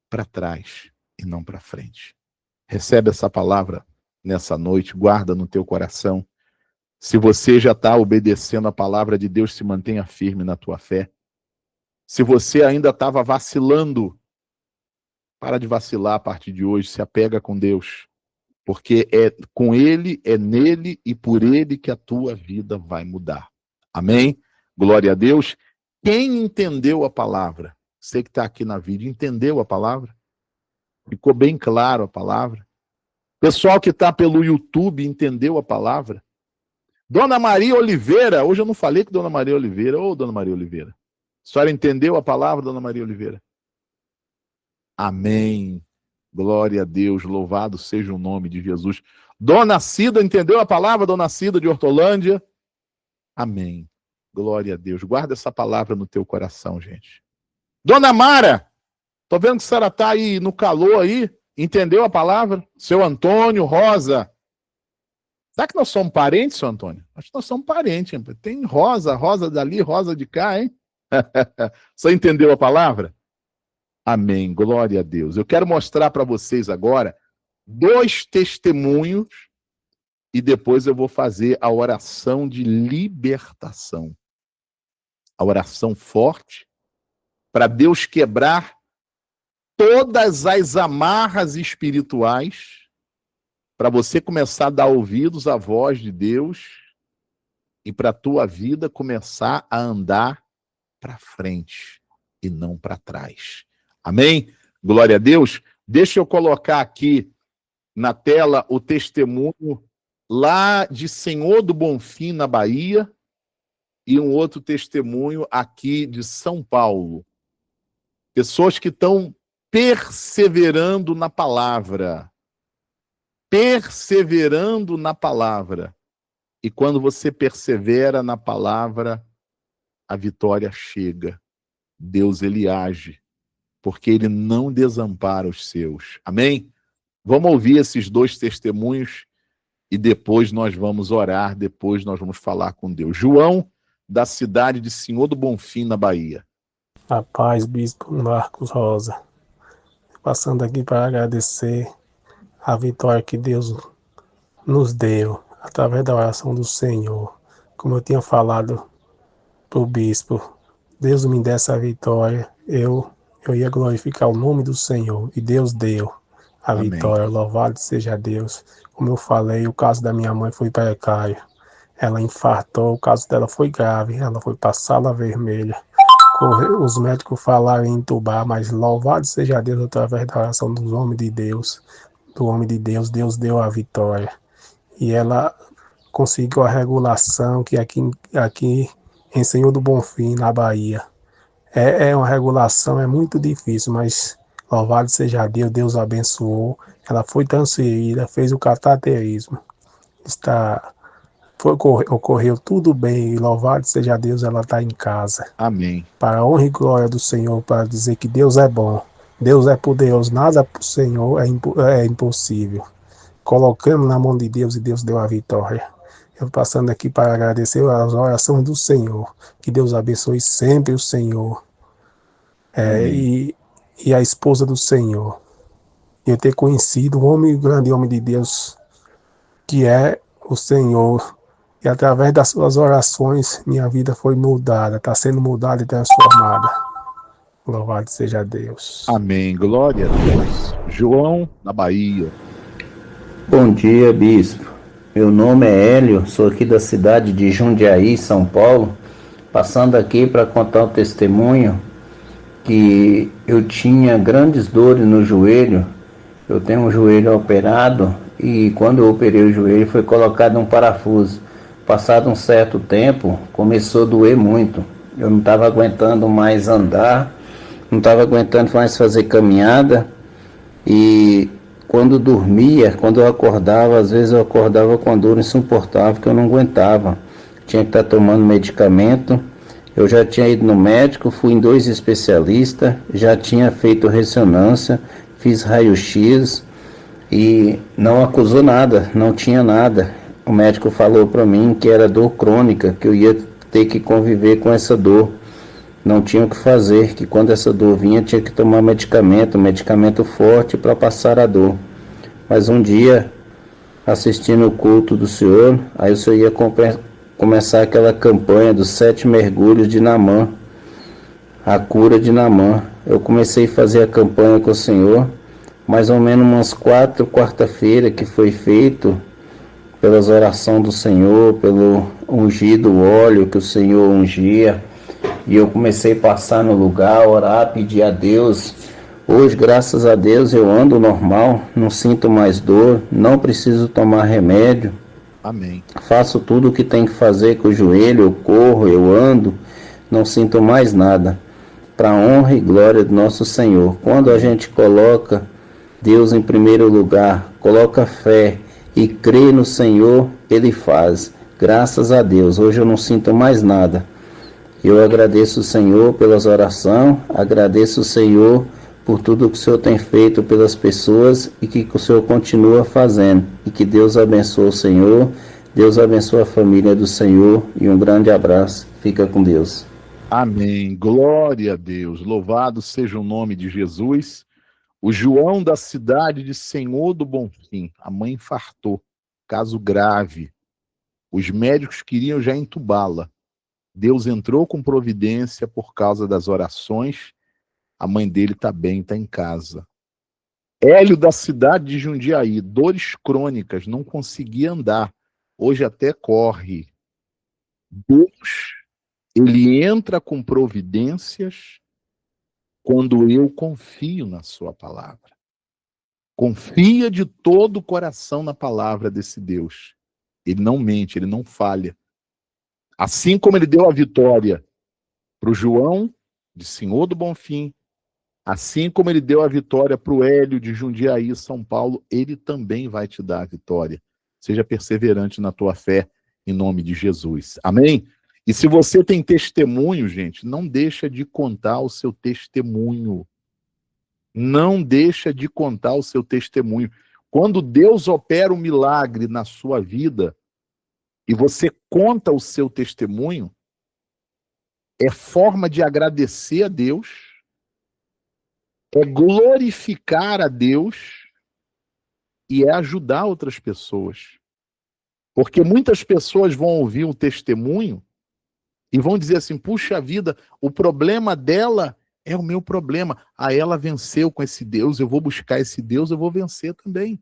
[SPEAKER 1] para trás e não para frente. Recebe essa palavra nessa noite, guarda no teu coração. Se você já está obedecendo a palavra de Deus, se mantenha firme na tua fé. Se você ainda estava vacilando, para de vacilar a partir de hoje, se apega com Deus. Porque é com Ele, é nele e por Ele que a tua vida vai mudar. Amém? Glória a Deus. Quem entendeu a palavra? Você que está aqui na vídeo, entendeu a palavra? Ficou bem claro a palavra? Pessoal que está pelo YouTube, entendeu a palavra? Dona Maria Oliveira, hoje eu não falei com Dona Maria Oliveira. Ô, Dona Maria Oliveira, a senhora entendeu a palavra, Dona Maria Oliveira? Amém. Glória a Deus, louvado seja o nome de Jesus. Dona Cida, entendeu a palavra, Dona Cida de Hortolândia? Amém. Glória a Deus. Guarda essa palavra no teu coração, gente. Dona Mara, tô vendo que a senhora tá aí no calor aí, entendeu a palavra? Seu Antônio, Rosa. Será que nós somos parentes, seu Antônio? Acho que nós somos parentes, hein? Tem Rosa, Rosa dali, Rosa de cá, hein? Você entendeu a palavra? Amém, glória a Deus. Eu quero mostrar para vocês agora 2 testemunhos e depois eu vou fazer a oração de libertação. A oração forte para Deus quebrar todas as amarras espirituais, para você começar a dar ouvidos à voz de Deus e para a tua vida começar a andar para frente e não para trás. Amém? Glória a Deus. Deixa eu colocar aqui na tela o testemunho lá de Senhor do Bonfim, na Bahia, e um outro testemunho aqui de São Paulo. Pessoas que estão perseverando na palavra. Perseverando na palavra. E quando você persevera na palavra, a vitória chega. Deus, ele age. Porque ele não desampara os seus. Amém? Vamos ouvir esses 2 testemunhos e depois nós vamos orar, depois nós vamos falar com Deus. João, da cidade de Senhor do Bonfim, na Bahia.
[SPEAKER 3] A paz, Bispo Marcos Rosa. Passando aqui para agradecer a vitória que Deus nos deu através da oração do Senhor. Como eu tinha falado para o Bispo, Deus me deu essa vitória, eu ia glorificar o nome do Senhor, e Deus deu a
[SPEAKER 1] Amém.
[SPEAKER 3] Vitória, louvado seja Deus. Como eu falei, o caso da minha mãe foi precário, ela infartou, o caso dela foi grave, ela foi para a sala vermelha, os médicos falaram em entubar, mas louvado seja Deus, através da oração do homem de Deus, Deus deu a vitória, e ela conseguiu a regulação, que aqui em Senhor do Bonfim, na Bahia, é uma regulação, é muito difícil, mas louvado seja Deus, Deus abençoou, ela foi transferida, fez o cateterismo, ocorreu tudo bem, e louvado seja Deus, ela está em casa.
[SPEAKER 1] Amém.
[SPEAKER 3] Para a honra e glória do Senhor, para dizer que Deus é bom, Deus é poderoso, nada para o Senhor é impossível. Colocamos na mão de Deus e Deus deu a vitória. Eu passando aqui para agradecer as orações do Senhor. Que Deus abençoe sempre o Senhor. E a esposa do Senhor. Eu ter conhecido um grande homem de Deus, que é o Senhor. E através das suas orações, minha vida foi mudada. Está sendo mudada e transformada. Louvado seja Deus.
[SPEAKER 1] Amém. Glória a Deus. João, na Bahia.
[SPEAKER 4] Bom dia, Bispo. Meu nome é Hélio, sou aqui da cidade de Jundiaí, São Paulo, passando aqui para contar um testemunho que eu tinha grandes dores no joelho Eu tenho um joelho operado e quando eu operei o joelho foi colocado um parafuso. Passado um certo tempo, começou a doer muito. Eu não estava aguentando mais andar, não estava aguentando mais fazer caminhada. E quando dormia, quando eu acordava, às vezes eu acordava com dor insuportável que eu não aguentava. Tinha que estar tomando medicamento. Eu já tinha ido no médico, fui em 2 especialistas, já tinha feito ressonância, fiz raio-x e não acusou nada, não tinha nada. O médico falou para mim que era dor crônica, que eu ia ter que conviver com essa dor. Não tinha o que fazer, que quando essa dor vinha tinha que tomar medicamento forte para passar a dor. Mas um dia, assistindo o culto do Senhor, aí o Senhor ia começar aquela campanha dos 7 mergulhos de Naamã, a cura de Naamã. Eu comecei a fazer a campanha com o Senhor, mais ou menos umas 4 quarta-feira que foi feito pelas orações do Senhor, pelo ungido óleo que o Senhor ungia. E eu comecei a passar no lugar, orar, pedir a Deus. Hoje, graças a Deus, eu ando normal, não sinto mais dor, não preciso tomar remédio.
[SPEAKER 1] Amém.
[SPEAKER 4] Faço tudo o que tem que fazer com o joelho, eu corro, eu ando, não sinto mais nada. Para a honra e glória do nosso Senhor. Quando a gente coloca Deus em primeiro lugar, coloca fé e crê no Senhor, Ele faz. Graças a Deus, hoje eu não sinto mais nada. Eu agradeço o Senhor pelas orações, agradeço o Senhor por tudo que o Senhor tem feito pelas pessoas e que o Senhor continua fazendo. E que Deus abençoe o Senhor, Deus abençoe a família do Senhor e um grande abraço. Fica com Deus.
[SPEAKER 1] Amém. Glória a Deus. Louvado seja o nome de Jesus. O João da cidade de Senhor do Bonfim. A mãe infartou. Caso grave. Os médicos queriam já entubá-la. Deus entrou com providência por causa das orações. A mãe dele está bem, está em casa. Hélio da cidade de Jundiaí, dores crônicas, não conseguia andar. Hoje até corre. Deus, ele entra com providências quando eu confio na sua palavra. Confia de todo o coração na palavra desse Deus. Ele não mente, ele não falha. Assim como ele deu a vitória para o João, de Senhor do Bonfim, assim como ele deu a vitória para o Hélio de Jundiaí, São Paulo, ele também vai te dar a vitória. Seja perseverante na tua fé, em nome de Jesus. Amém? E se você tem testemunho, gente, não deixa de contar o seu testemunho. Não deixa de contar o seu testemunho. Quando Deus opera um milagre na sua vida, e você conta o seu testemunho, é forma de agradecer a Deus, é glorificar a Deus e é ajudar outras pessoas. Porque muitas pessoas vão ouvir um testemunho e vão dizer assim, puxa vida, o problema dela é o meu problema. Ela venceu com esse Deus, eu vou buscar esse Deus, eu vou vencer também.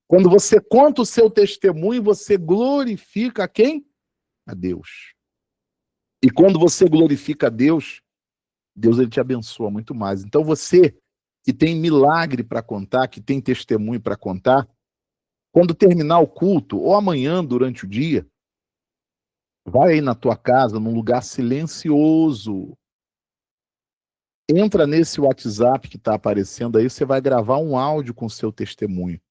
[SPEAKER 1] Quando você conta o seu testemunho, você glorifica a quem? A Deus. E quando você glorifica a Deus, Deus ele te abençoa muito mais. Então você que tem milagre para contar, que tem testemunho para contar, quando terminar o culto, ou amanhã durante o dia, vai aí na tua casa, num lugar silencioso. Entra nesse WhatsApp que está aparecendo aí, você vai gravar um áudio com o seu testemunho.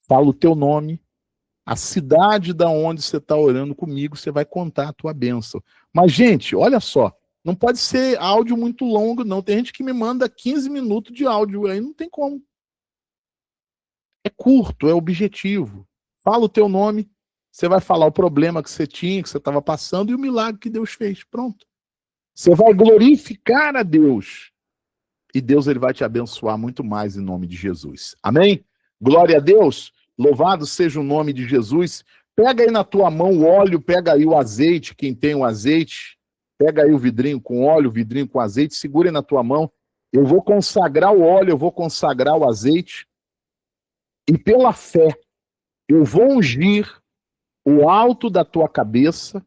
[SPEAKER 1] Fala o teu nome, a cidade da onde você está orando comigo, você vai contar a tua bênção. Mas, gente, olha só, não pode ser áudio muito longo, não. Tem gente que me manda 15 minutos de áudio, aí não tem como. É curto, é objetivo. Fala o teu nome, você vai falar o problema que você tinha, que você estava passando e o milagre que Deus fez. Pronto. Você vai glorificar a Deus. E Deus ele vai te abençoar muito mais em nome de Jesus. Amém? Glória a Deus. Louvado seja o nome de Jesus. Pega aí na tua mão o óleo, pega aí o azeite, quem tem o azeite. Pega aí o vidrinho com óleo, o vidrinho com azeite, segura aí na tua mão. Eu vou consagrar o óleo, eu vou consagrar o azeite. E pela fé, eu vou ungir o alto da tua cabeça,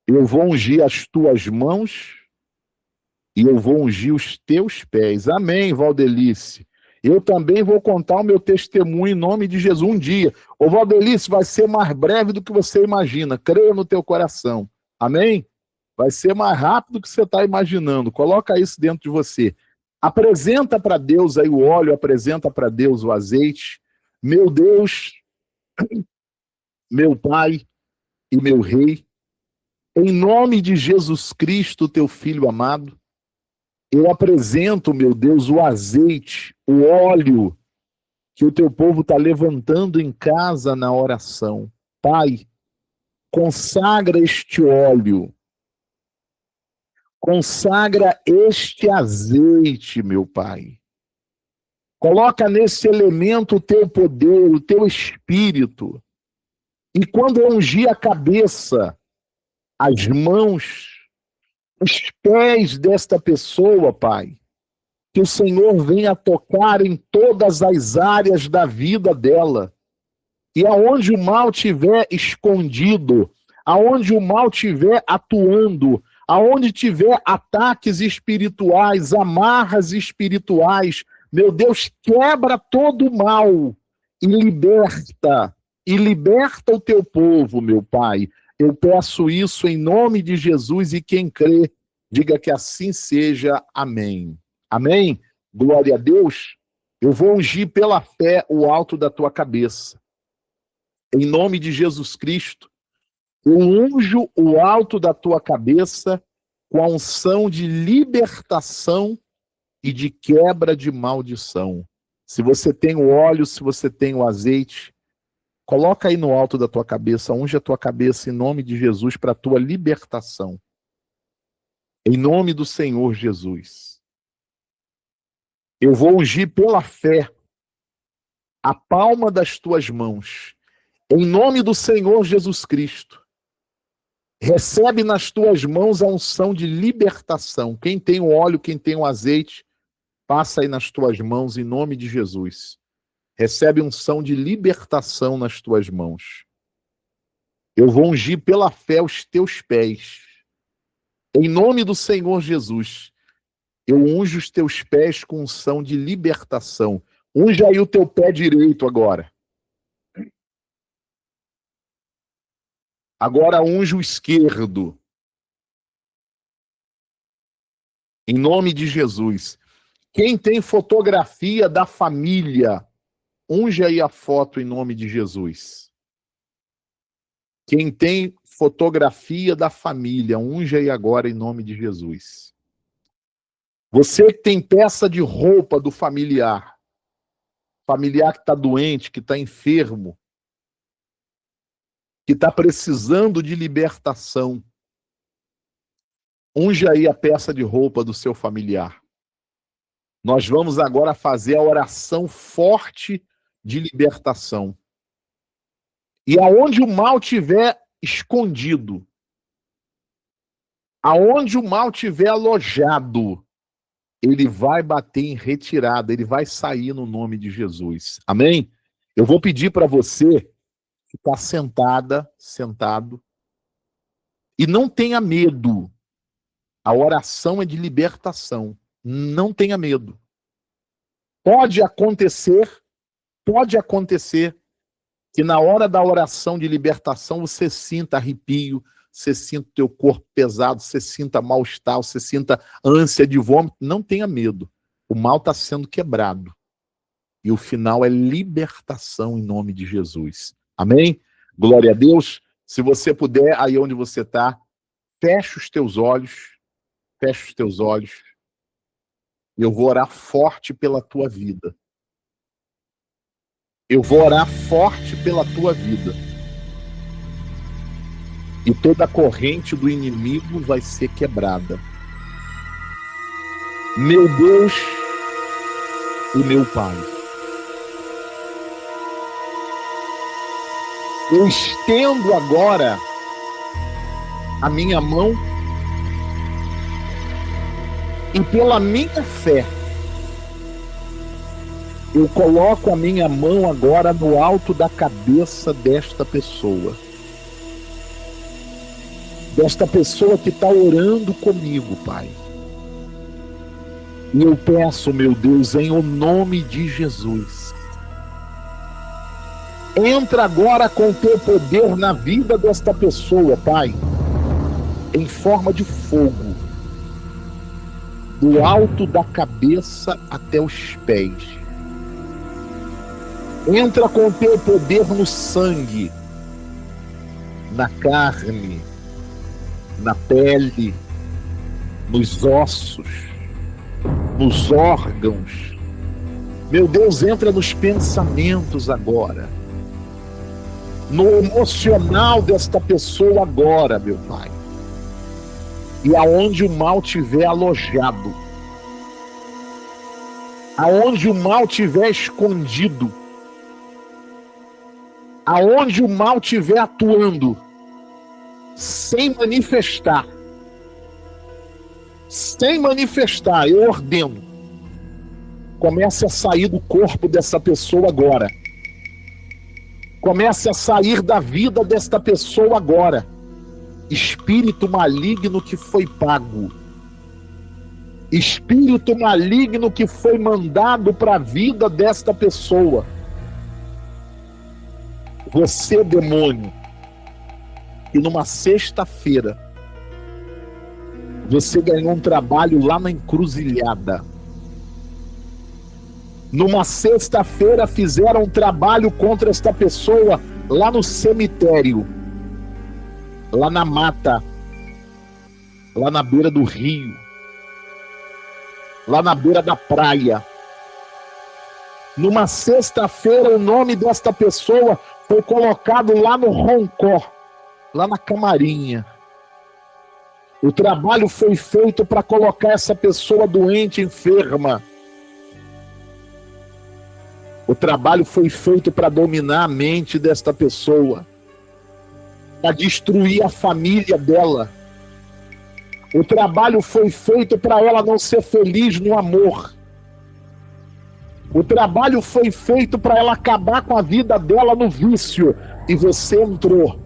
[SPEAKER 1] eu vou ungir as tuas mãos e eu vou ungir os teus pés. Amém, Valdelice. Eu também vou contar o meu testemunho em nome de Jesus um dia. Ô Valdelice, vai ser mais breve do que você imagina. Creia no teu coração. Amém? Vai ser mais rápido do que você está imaginando. Coloca isso dentro de você. Apresenta para Deus aí o óleo, apresenta para Deus o azeite. Meu Deus, meu Pai e meu Rei, em nome de Jesus Cristo, teu Filho amado, eu apresento, meu Deus, o azeite, o óleo que o teu povo está levantando em casa na oração. Pai, consagra este óleo, consagra este azeite, meu Pai. Coloca nesse elemento o teu poder, o teu espírito. E quando eu ungir a cabeça, as mãos, os pés desta pessoa, Pai, que o Senhor venha tocar em todas as áreas da vida dela. E aonde o mal estiver escondido, aonde o mal estiver atuando, aonde tiver ataques espirituais, amarras espirituais, meu Deus, quebra todo o mal e liberta o teu povo, meu Pai. Eu peço isso em nome de Jesus e quem crê, diga que assim seja. Amém. Amém? Glória a Deus. Eu vou ungir pela fé o alto da tua cabeça. Em nome de Jesus Cristo, eu unjo o alto da tua cabeça com a unção de libertação e de quebra de maldição. Se você tem o óleo, se você tem o azeite, coloca aí no alto da tua cabeça, unge a tua cabeça em nome de Jesus para a tua libertação. Em nome do Senhor Jesus. Eu vou ungir pela fé a palma das tuas mãos. Em nome do Senhor Jesus Cristo. Recebe nas tuas mãos a unção de libertação. Quem tem o óleo, quem tem o azeite, passa aí nas tuas mãos em nome de Jesus. Recebe unção de libertação nas tuas mãos. Eu vou ungir pela fé os teus pés. Em nome do Senhor Jesus, eu unjo os teus pés com unção de libertação. Unja aí o teu pé direito agora. Agora unge o esquerdo. Em nome de Jesus. Quem tem fotografia da família, unge aí a foto em nome de Jesus. Quem tem fotografia da família, unge aí agora em nome de Jesus. Você que tem peça de roupa do familiar que está doente, que está enfermo, que está precisando de libertação, unge aí a peça de roupa do seu familiar. Nós vamos agora fazer a oração forte de libertação. E aonde o mal tiver escondido, aonde o mal tiver alojado, ele vai bater em retirada, ele vai sair no nome de Jesus. Amém? Eu vou pedir para você ficar sentado, e não tenha medo. A oração é de libertação. Não tenha medo. Pode acontecer que na hora da oração de libertação você sinta arrepio, você sinta o teu corpo pesado, você sinta mal-estar, você sinta ânsia de vômito. Não tenha medo. O mal está sendo quebrado. E o final é libertação em nome de Jesus. Amém? Glória a Deus. Se você puder, aí onde você está, fecha os teus olhos. Fecha os teus olhos. Eu vou orar forte pela tua vida. Eu vou orar forte pela tua vida. E toda a corrente do inimigo vai ser quebrada. Meu Deus e meu Pai, eu estendo agora a minha mão e pela minha fé, eu coloco a minha mão agora no alto da cabeça desta pessoa. Desta pessoa que está orando comigo, Pai. E eu peço, meu Deus, em o nome de Jesus, entra agora com o teu poder na vida desta pessoa, Pai, em forma de fogo, do alto da cabeça até os pés. Entra com o teu poder no sangue, na carne, na pele, nos ossos, nos órgãos. Meu Deus, entra nos pensamentos agora, no emocional desta pessoa agora, meu Pai. E aonde o mal tiver alojado, aonde o mal tiver escondido, aonde o mal tiver atuando, sem manifestar, eu ordeno, comece a sair do corpo dessa pessoa agora. Comece a sair da vida desta pessoa agora. Espírito maligno que foi pago, espírito maligno que foi mandado para a vida desta pessoa. Você, demônio, que numa sexta-feira você ganhou um trabalho lá na encruzilhada. Numa sexta-feira fizeram um trabalho contra esta pessoa lá no cemitério, lá na mata, lá na beira do rio, lá na beira da praia. Numa sexta-feira o nome desta pessoa foi colocado lá no roncó, lá na camarinha. O trabalho foi feito para colocar essa pessoa doente, enferma. O trabalho foi feito para dominar a mente desta pessoa, para destruir a família dela. O trabalho foi feito para ela não ser feliz no amor. O trabalho foi feito para ela acabar com a vida dela no vício. E você entrou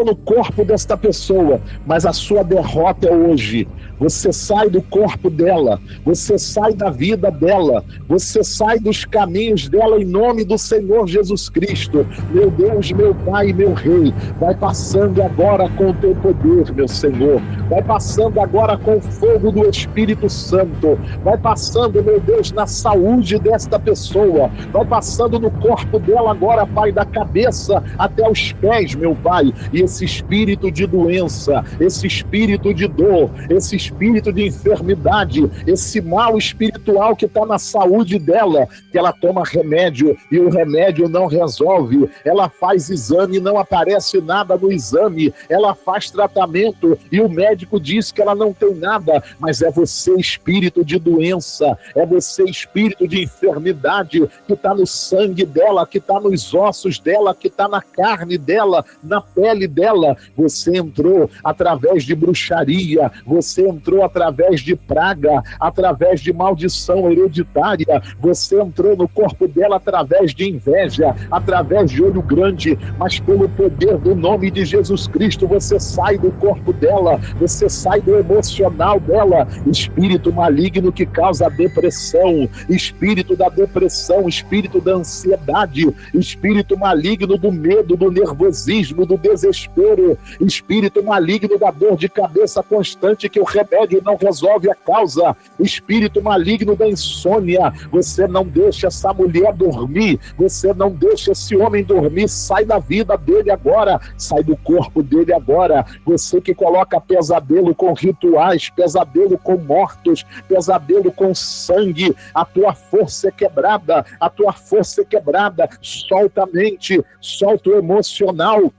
[SPEAKER 1] no corpo desta pessoa, mas a sua derrota é hoje. Você sai do corpo dela, você sai da vida dela, você sai dos caminhos dela em nome do Senhor Jesus Cristo. Meu Deus, meu Pai, meu Rei, vai passando agora com o teu poder, meu Senhor. Vai passando agora com o fogo do Espírito Santo. Vai passando, meu Deus, na saúde desta pessoa. Vai passando no corpo dela agora, Pai, da cabeça até os pés, meu Pai. E esse espírito de doença, esse espírito de dor, esse espírito de enfermidade, esse mal espiritual que está na saúde dela, que ela toma remédio e o remédio não resolve, ela faz exame e não aparece nada no exame, ela faz tratamento e o médico diz que ela não tem nada, mas é você, espírito de doença, é você, espírito de enfermidade, que está no sangue dela, que está nos ossos dela, que está na carne dela, na pele dela. Você entrou através de bruxaria, você entrou através de praga, através de maldição hereditária, você entrou no corpo dela através de inveja, através de olho grande, mas pelo poder do nome de Jesus Cristo, você sai do corpo dela, você sai do emocional dela. Espírito maligno que causa depressão, espírito da depressão, espírito da ansiedade, espírito maligno do medo, do nervosismo, do desespero, espírito maligno da dor de cabeça constante que o remédio não resolve a causa, espírito maligno da insônia, você não deixa essa mulher dormir, você não deixa esse homem dormir, sai da vida dele agora, sai do corpo dele agora. Você que coloca pesadelo com rituais, pesadelo com mortos, pesadelo com sangue, a tua força é quebrada, a tua força é quebrada. Solta a mente, solta o emocional,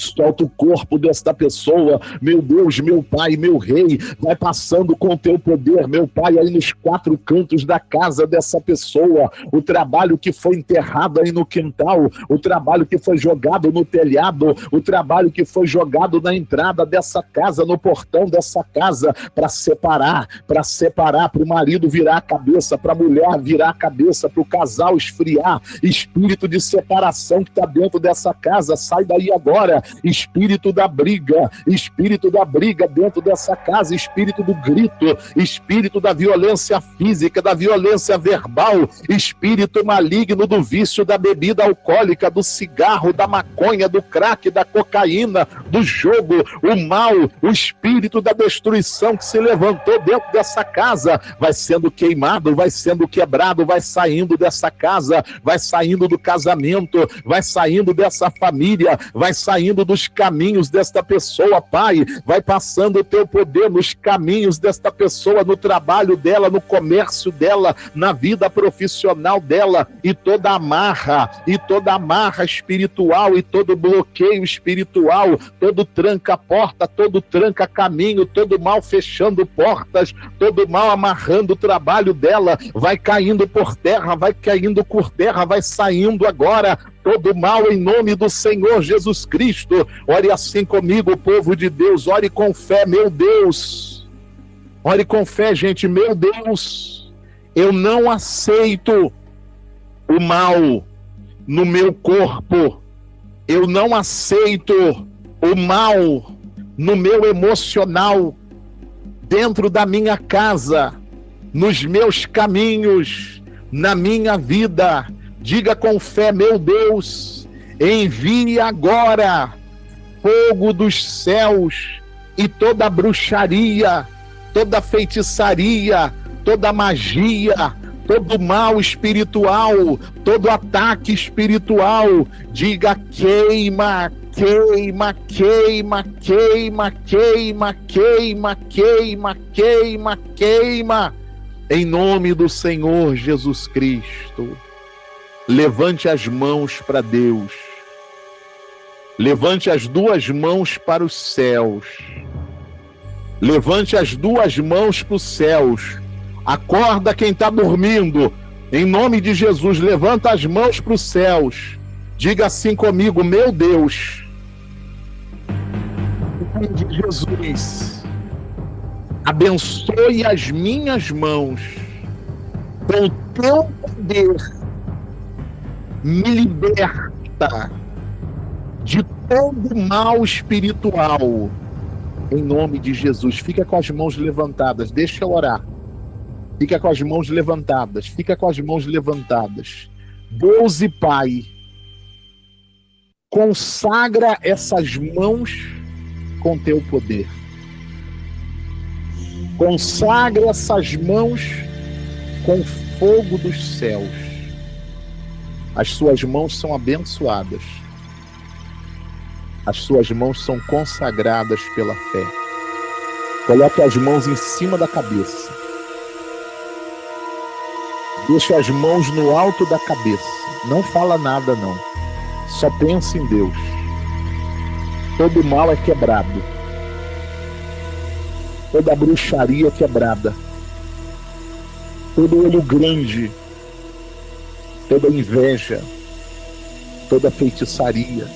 [SPEAKER 1] solta o corpo desta pessoa, meu Deus, meu Pai, meu Rei, vai passando com o teu poder, meu Pai, aí nos quatro cantos da casa dessa pessoa, o trabalho que foi enterrado aí no quintal, o trabalho que foi jogado no telhado, o trabalho que foi jogado na entrada dessa casa, no portão dessa casa, para separar, para o marido virar a cabeça, para a mulher virar a cabeça, para o casal esfriar, espírito de separação que está dentro dessa casa, sai daí agora. espírito da briga dentro dessa casa, espírito do grito, espírito da violência física, da violência verbal, espírito maligno do vício da bebida alcoólica, do cigarro, da maconha, do crack, da cocaína, do jogo, o mal, o espírito da destruição que se levantou dentro dessa casa, vai sendo queimado, vai sendo quebrado, vai saindo dessa casa, vai saindo do casamento, vai saindo dessa família, vai saindo dos caminhos desta pessoa, Pai, vai passando o teu poder nos caminhos desta pessoa, no trabalho dela, no comércio dela, na vida profissional dela, e toda amarra espiritual e todo bloqueio espiritual, todo tranca-porta, todo tranca-caminho, todo mal fechando portas, todo mal amarrando o trabalho dela, vai caindo por terra, vai saindo agora, todo mal em nome do Senhor Jesus Cristo. Ore assim comigo, povo de Deus, ore com fé, meu Deus, ore com fé, gente, meu Deus, eu não aceito o mal no meu corpo, eu não aceito o mal no meu emocional, dentro da minha casa, nos meus caminhos, na minha vida. Diga com fé, meu Deus, envie agora fogo dos céus e toda bruxaria, toda feitiçaria, toda magia, todo mal espiritual, todo ataque espiritual. Diga: queima, queima, queima, queima, queima, queima, queima, queima, queima, em nome do Senhor Jesus Cristo. Levante as mãos para Deus, levante as duas mãos para os céus, levante as duas mãos para os céus. Acorda quem está dormindo, em nome de Jesus, levanta as mãos para os céus. Diga assim comigo: meu Deus, em nome de Jesus, abençoe as minhas mãos com o teu poder, me liberta de todo mal espiritual, em nome de Jesus. Fica com as mãos levantadas, deixa eu orar. Fica com as mãos levantadas, fica com as mãos levantadas. Deus e Pai, consagra essas mãos com teu poder. Consagra essas mãos com fogo dos céus. As suas mãos são abençoadas. As suas mãos são consagradas pela fé. Coloque as mãos em cima da cabeça. Deixa as mãos no alto da cabeça. Não fala nada, não. Só pensa em Deus. Todo mal é quebrado. Toda bruxaria é quebrada. Todo olho grande, toda inveja, toda feitiçaria,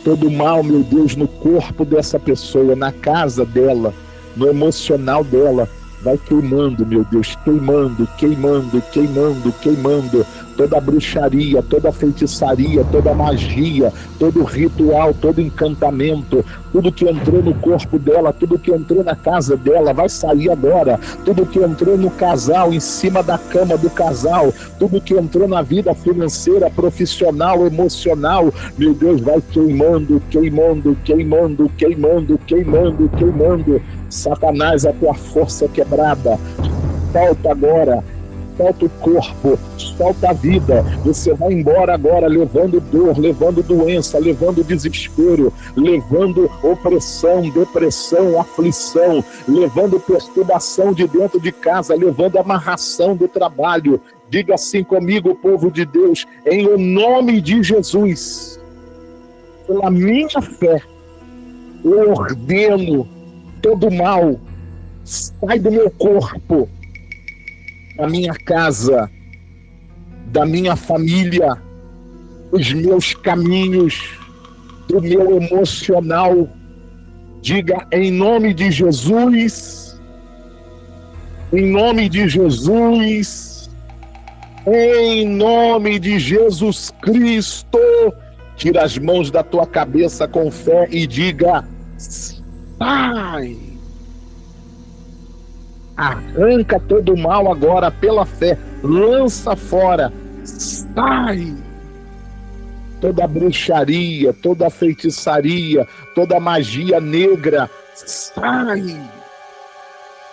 [SPEAKER 1] todo mal, meu Deus, no corpo dessa pessoa, na casa dela, no emocional dela, vai queimando, meu Deus, queimando, queimando, queimando, queimando. Toda bruxaria, toda feitiçaria, toda magia, todo ritual, todo encantamento, tudo que entrou no corpo dela, tudo que entrou na casa dela, vai sair agora. Tudo que entrou no casal, em cima da cama do casal, tudo que entrou na vida financeira, profissional, emocional, meu Deus, vai queimando, queimando, queimando, queimando, queimando, queimando. Satanás, a tua força é quebrada. Solta agora. Solta o corpo, solta a vida. Você vai embora agora levando dor, levando doença, levando desespero, levando opressão, depressão, aflição, levando perturbação de dentro de casa, levando amarração do trabalho. Diga assim comigo, povo de Deus, em o nome de Jesus, pela minha fé, eu ordeno todo mal, sai do meu corpo, da minha casa, da minha família, dos meus caminhos, do meu emocional. Diga em nome de Jesus, em nome de Jesus, em nome de Jesus Cristo, Tira as mãos da tua cabeça com fé e diga: sai! Arranca todo o mal agora pela fé. Lança fora. Sai! Toda bruxaria, toda feitiçaria, toda magia negra. Sai!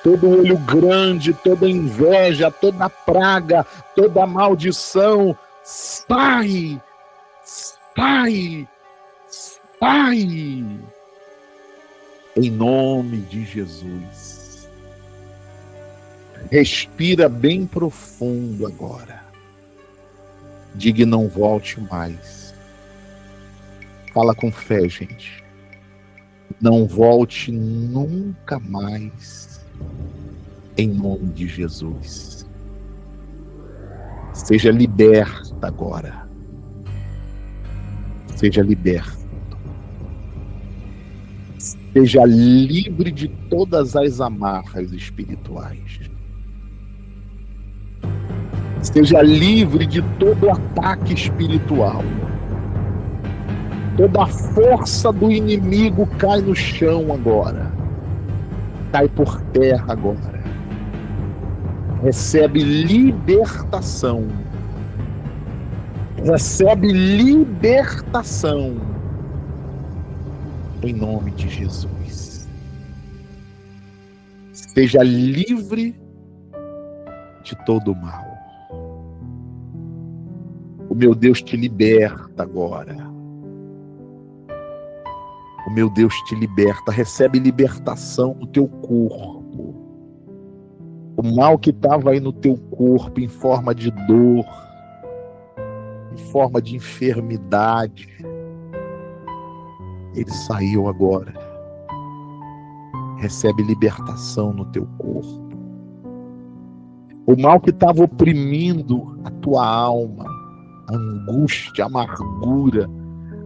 [SPEAKER 1] Todo olho grande, toda inveja, toda praga, toda maldição. Sai! Sai! Sai! Em nome de Jesus. Respira bem profundo agora. Diga: não volte mais. Fala com fé, gente. Não volte nunca mais. Em nome de Jesus. Seja liberta agora. Seja liberto. Seja livre de todas as amarras espirituais. Seja livre de todo ataque espiritual. Toda a força do inimigo cai no chão agora. Cai por terra agora. Recebe libertação. Recebe libertação. Em nome de Jesus. Seja livre de todo o mal. O meu Deus te liberta agora. O meu Deus te liberta. Recebe libertação no teu corpo. O mal que estava aí no teu corpo em forma de dor, em forma de enfermidade, ele saiu agora. Recebe libertação no teu corpo. O mal que estava oprimindo a tua alma, a angústia, a amargura,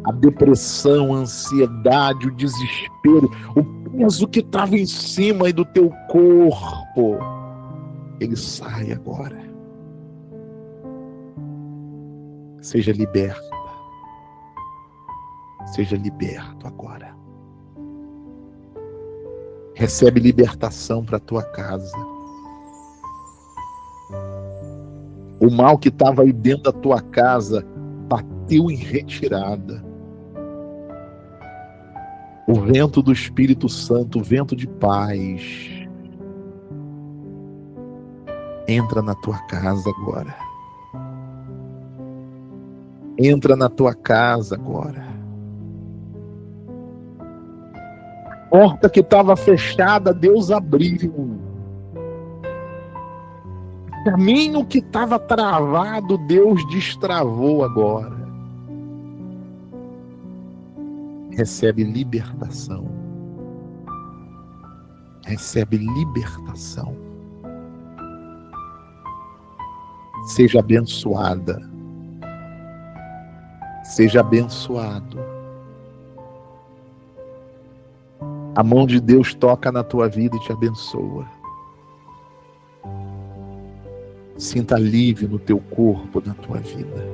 [SPEAKER 1] a depressão, a ansiedade, o desespero, o peso que estava em cima aí do teu corpo, ele sai agora. Seja liberta. Seja liberto agora. Recebe libertação para a tua casa. O mal que estava aí dentro da tua casa bateu em retirada. O vento do Espírito Santo, o vento de paz, entra na tua casa agora. Entra na tua casa agora. A porta que estava fechada, Deus abriu. O caminho que estava travado, Deus destravou agora. Recebe libertação. Recebe libertação. Seja abençoada. Seja abençoado. A mão de Deus toca na tua vida e te abençoa. Sinta alívio no teu corpo, na tua vida.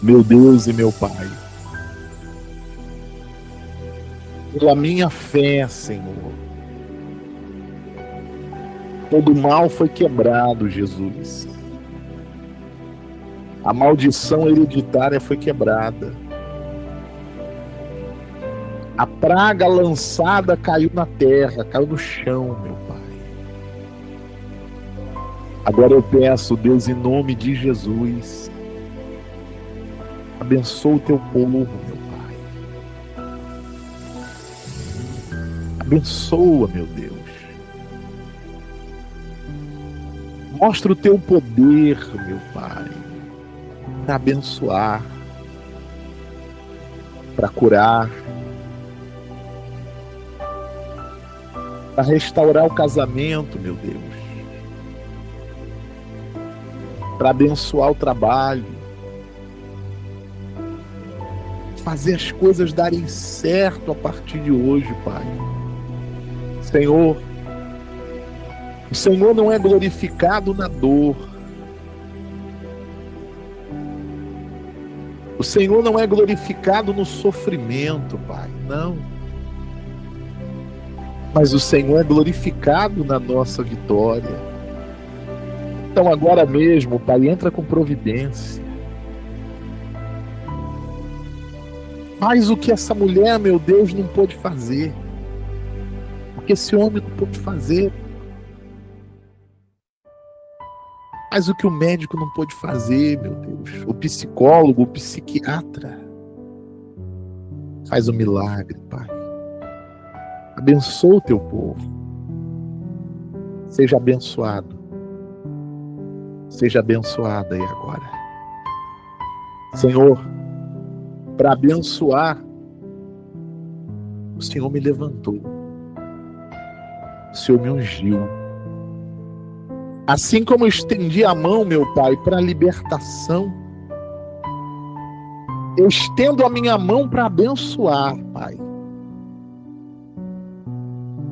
[SPEAKER 1] Meu Deus e meu Pai, pela minha fé, Senhor, todo mal foi quebrado, Jesus. A maldição hereditária foi quebrada. A praga lançada caiu na terra, caiu no chão, meu Pai. Agora eu peço, Deus, em nome de Jesus, abençoa o teu povo, meu Pai. Abençoa, meu Deus. Mostra o teu poder, meu Pai, para abençoar, para curar, para restaurar o casamento, meu Deus, para abençoar o trabalho, fazer as coisas darem certo a partir de hoje, Pai. Senhor, o Senhor não é glorificado na dor. O Senhor não é glorificado no sofrimento, Pai, não. Mas o Senhor é glorificado na nossa vitória. Então agora mesmo, Pai, entra com providência. Faz o que essa mulher, meu Deus, não pôde fazer. O que esse homem não pôde fazer. Faz o que o médico não pôde fazer, meu Deus. O psicólogo, o psiquiatra. Faz o milagre, Pai. Abençoa o teu povo. Seja abençoado. Seja abençoada aí agora. Senhor, para abençoar, o Senhor me levantou. O Senhor me ungiu. Assim como eu estendi a mão, meu Pai, para a libertação, eu estendo a minha mão para abençoar, Pai.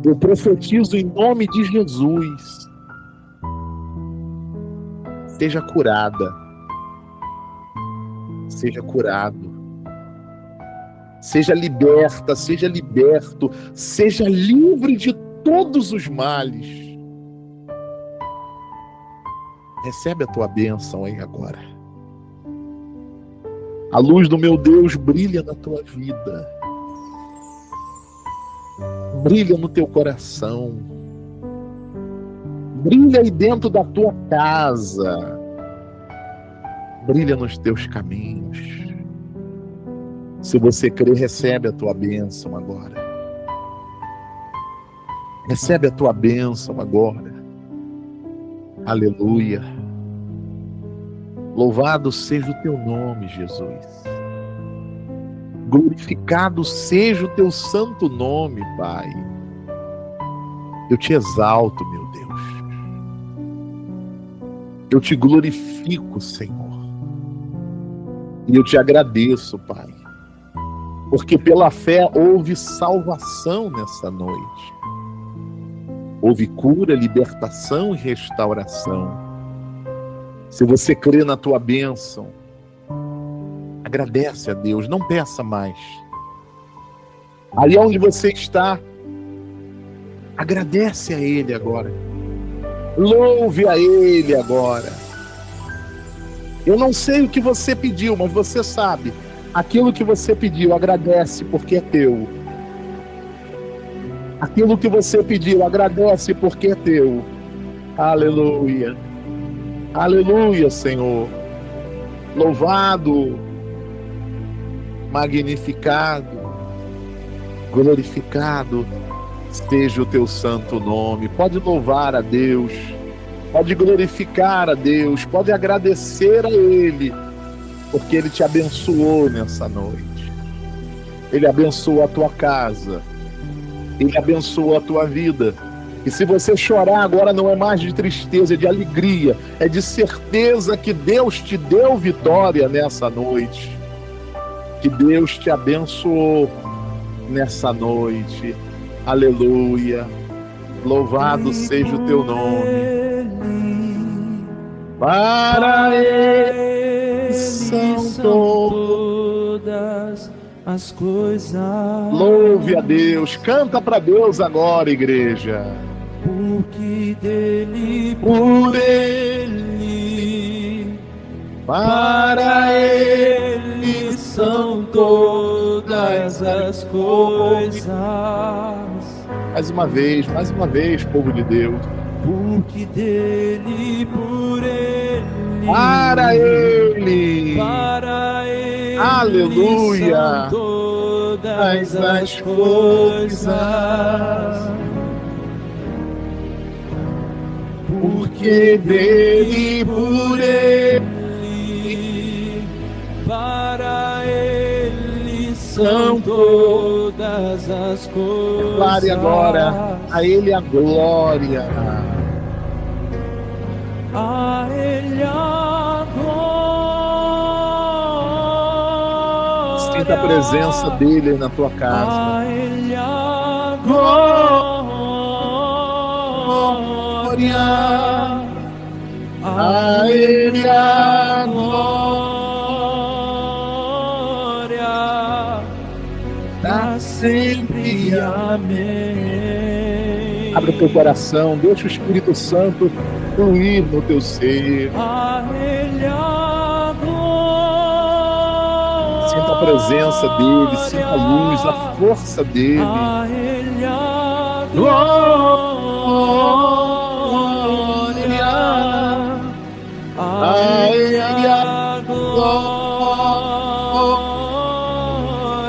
[SPEAKER 1] Eu profetizo em nome de Jesus. Seja curada. Seja curado. Seja liberta, seja liberto. Seja livre de todos os males. Recebe a tua bênção aí agora. A luz do meu Deus brilha na tua vida. Brilha no teu coração. Brilha aí dentro da tua casa. Brilha nos teus caminhos. Se você crer, recebe a tua bênção agora. Recebe a tua bênção agora. Aleluia. Louvado seja o teu nome, Jesus. Glorificado seja o teu santo nome, Pai. Eu te exalto, meu Deus. Eu te glorifico, Senhor. E eu te agradeço, Pai. Porque pela fé houve salvação nessa noite. Houve cura, libertação e restauração. Se você crê na tua bênção, agradece a Deus, não peça mais. Ali onde você está, agradece a Ele agora. Louve a Ele agora. Eu não sei o que você pediu, mas você sabe. Aquilo que você pediu, agradece porque é teu. Aquilo que você pediu, agradece porque é teu. Aleluia. Aleluia, Senhor. Louvado, magnificado, glorificado seja o teu santo nome. Pode louvar a Deus, pode glorificar a Deus, pode agradecer a Ele, porque Ele te abençoou nessa noite. Ele abençoou a tua casa. Ele abençoou a tua vida. E se você chorar agora, não é mais de tristeza, é de alegria, é de certeza que Deus te deu vitória nessa noite. Que Deus te abençoou nessa noite. Aleluia. Louvado seja o teu nome. Para Ele são todas as coisas. Louve a Deus. Canta para Deus agora, igreja.
[SPEAKER 2] Porque dele, por ele, para ele são todas as coisas.
[SPEAKER 1] Mais uma vez, povo de Deus.
[SPEAKER 2] Porque dele, por ele,
[SPEAKER 1] para ele, aleluia,
[SPEAKER 2] são todas as coisas. Porque dele, por ele, para ele são todas as coisas.
[SPEAKER 1] Declare agora a Ele a glória.
[SPEAKER 2] A Ele a glória.
[SPEAKER 1] Sinta a presença dele aí na tua casa.
[SPEAKER 2] A Ele a glória. A Ele a glória. pra sempre. Amém.
[SPEAKER 1] Abre o teu coração, deixa o Espírito Santo fluir no teu ser.
[SPEAKER 2] A Ele a glória.
[SPEAKER 1] Sinta a presença dele, sinta a luz, a força dele.
[SPEAKER 2] A Ele a glória. A Ele a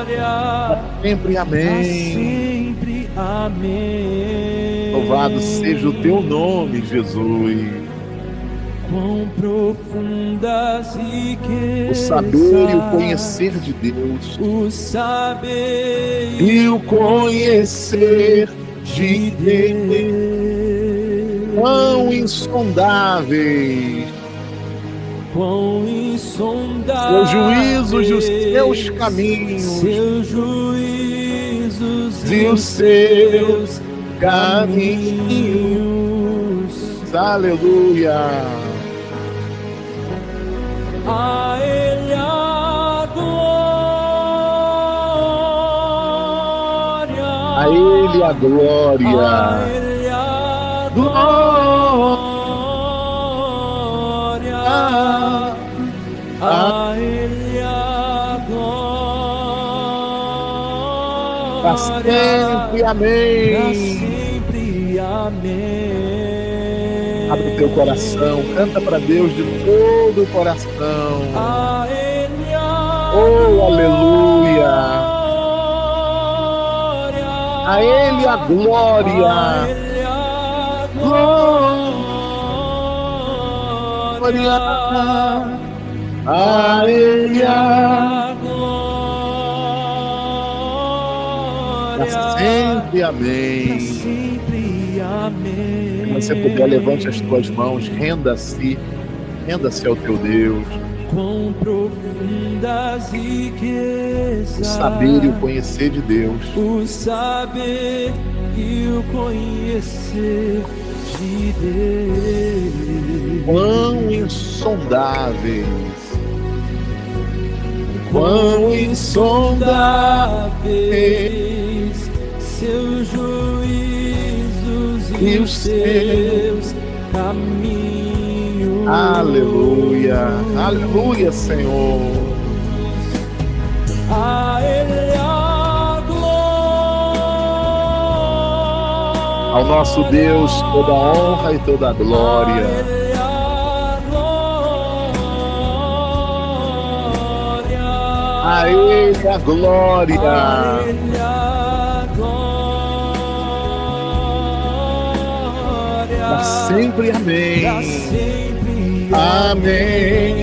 [SPEAKER 2] glória.
[SPEAKER 1] Sempre amém.
[SPEAKER 2] Sempre amém.
[SPEAKER 1] Louvado seja o teu nome, Jesus.
[SPEAKER 2] Quão profundas riquezas,
[SPEAKER 1] O saber e o conhecer de Deus.
[SPEAKER 2] o saber
[SPEAKER 1] E o conhecer de Deus. Quão insondáveis
[SPEAKER 2] quão insondáveis
[SPEAKER 1] seus juízos e os seus caminhos.
[SPEAKER 2] seus juízos
[SPEAKER 1] E os seus caminhos. Aleluia.
[SPEAKER 2] A Ele a glória.
[SPEAKER 1] A Ele a glória.
[SPEAKER 2] A Ele a glória. A Ele a glória.
[SPEAKER 1] Para sempre,
[SPEAKER 2] Pra
[SPEAKER 1] amém.
[SPEAKER 2] sempre, amém.
[SPEAKER 1] Abre o teu coração, canta para Deus de todo o coração.
[SPEAKER 2] A Ele a
[SPEAKER 1] Oh, aleluia.
[SPEAKER 2] glória.
[SPEAKER 1] A Ele a
[SPEAKER 2] A
[SPEAKER 1] glória.
[SPEAKER 2] Ele a glória.
[SPEAKER 1] A Ele a
[SPEAKER 2] Para
[SPEAKER 1] sempre, amém.
[SPEAKER 2] sempre, amém.
[SPEAKER 1] Se você puder, levante as tuas mãos, renda-se ao teu Deus.
[SPEAKER 2] Quão profundas riquezas,
[SPEAKER 1] O saber e o conhecer de Deus.
[SPEAKER 2] o saber e o conhecer de Deus.
[SPEAKER 1] Quão insondáveis,
[SPEAKER 2] Quão insondáveis seus juízos e os seus caminhos.
[SPEAKER 1] aleluia, aleluia, Senhor.
[SPEAKER 2] A Ele a glória.
[SPEAKER 1] Ao nosso Deus toda a honra e toda a
[SPEAKER 2] A
[SPEAKER 1] glória.
[SPEAKER 2] Ele a glória.
[SPEAKER 1] A Ele a glória.
[SPEAKER 2] A Ele a glória.
[SPEAKER 1] Para sempre,
[SPEAKER 2] Pra
[SPEAKER 1] amém.
[SPEAKER 2] sempre,
[SPEAKER 1] Amém.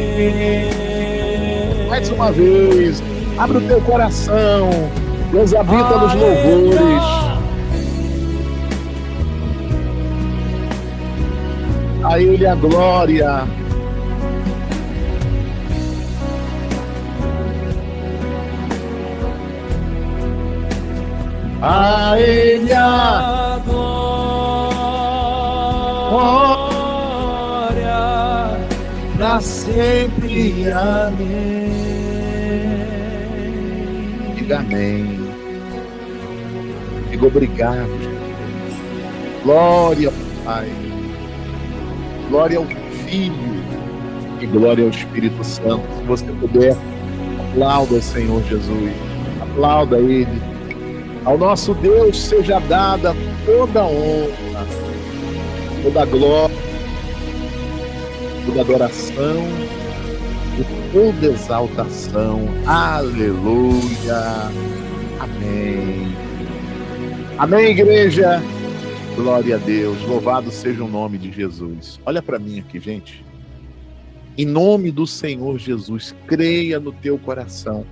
[SPEAKER 1] Mais uma vez, abre o teu coração. Deus habita nos louvores. A Ele a glória. A Ele a
[SPEAKER 2] glória. Pra sempre, amém.
[SPEAKER 1] Diga amém. Diga obrigado. Glória ao Pai. Glória ao Filho. E glória ao Espírito Santo. Se você puder, aplauda o Senhor Jesus. Aplauda Ele. Ao nosso Deus seja dada toda a honra, toda a glória, toda a adoração e toda exaltação. Aleluia. Amém. Amém, igreja. Glória a Deus. Louvado seja o nome de Jesus. Olha para mim aqui, gente. Em nome do Senhor Jesus, creia no teu coração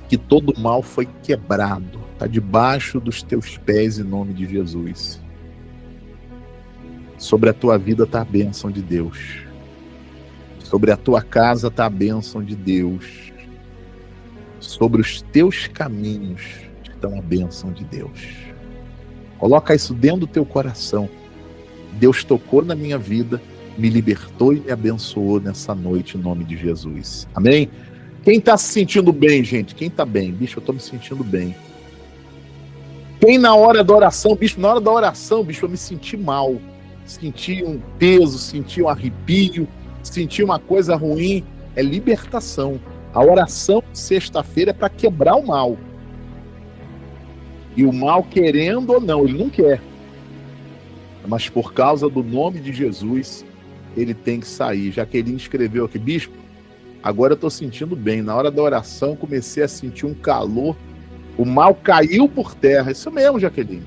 [SPEAKER 1] que todo mal foi quebrado, está debaixo dos teus pés em nome de Jesus. Sobre a tua vida está a bênção de Deus. Sobre a tua casa está a bênção de Deus. Sobre os teus caminhos estão a bênção de Deus. Coloca isso dentro do teu coração. Deus tocou na minha vida, me libertou e me abençoou nessa noite em nome de Jesus. Amém? Quem está se sentindo bem, gente? Quem está bem? Bicho, eu estou me sentindo bem. Quem na hora da oração, bicho, na hora da oração, bicho, eu me senti mal. Senti um peso, senti um arrepio, senti uma coisa ruim. É libertação. A oração de sexta-feira é para quebrar o mal. E o mal, querendo ou não, ele não quer. Mas por causa do nome de Jesus, ele tem que sair. Jaqueline escreveu aqui, bispo, agora eu estou sentindo bem. Na hora da oração, comecei a sentir um calor. O mal caiu por terra. Isso mesmo, Jaqueline.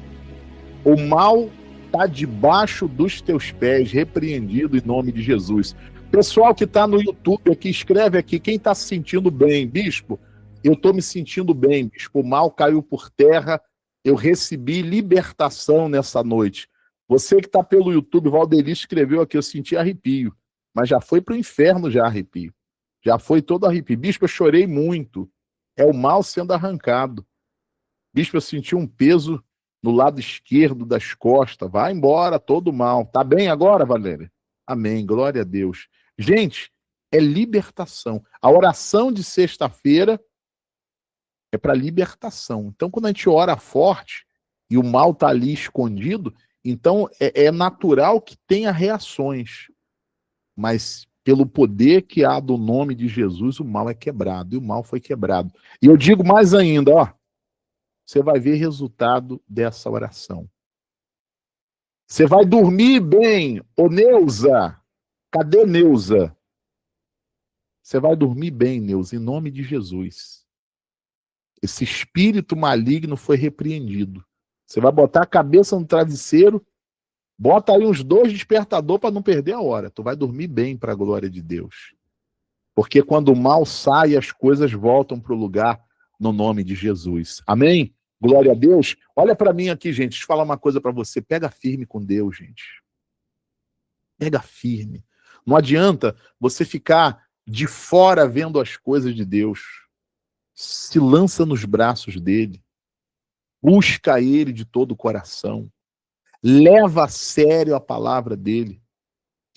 [SPEAKER 1] O mal está debaixo dos teus pés, repreendido em nome de Jesus. Pessoal que está no YouTube aqui, escreve aqui, quem está se sentindo bem? Bispo, eu estou me sentindo bem, bispo. O mal caiu por terra, eu recebi libertação nessa noite. Você que está pelo YouTube, Valdeli escreveu aqui, eu senti arrepio, mas já foi para o inferno já arrepio. Já foi todo arrepio. Bispo, eu chorei muito. É o mal sendo arrancado. Bispo, eu senti um peso no lado esquerdo das costas. Vai embora todo o mal. Tá bem agora, Valéria? Amém, glória a Deus. Gente, é libertação. A oração de sexta-feira é para libertação. Então, quando a gente ora forte e o mal está ali escondido, então é natural que tenha reações. Mas pelo poder que há do nome de Jesus, o mal é quebrado. E o mal foi quebrado. E eu digo mais ainda, ó. Você vai ver resultado dessa oração. Você vai dormir bem. Ô Neuza, cadê Neuza? Você vai dormir bem, Neuza, em nome de Jesus. Esse espírito maligno foi repreendido. Você vai botar a cabeça no travesseiro, bota aí uns 2 despertadores para não perder a hora. Tu vai dormir bem para a glória de Deus. Porque quando o mal sai, as coisas voltam para o lugar no nome de Jesus. Amém? Glória a Deus. Olha para mim aqui, gente. Deixa eu falar uma coisa para você. Pega firme com Deus, gente. Pega firme. Não adianta você ficar de fora vendo as coisas de Deus. Se lança nos braços dele. Busca ele de todo o coração. Leva a sério a palavra dele.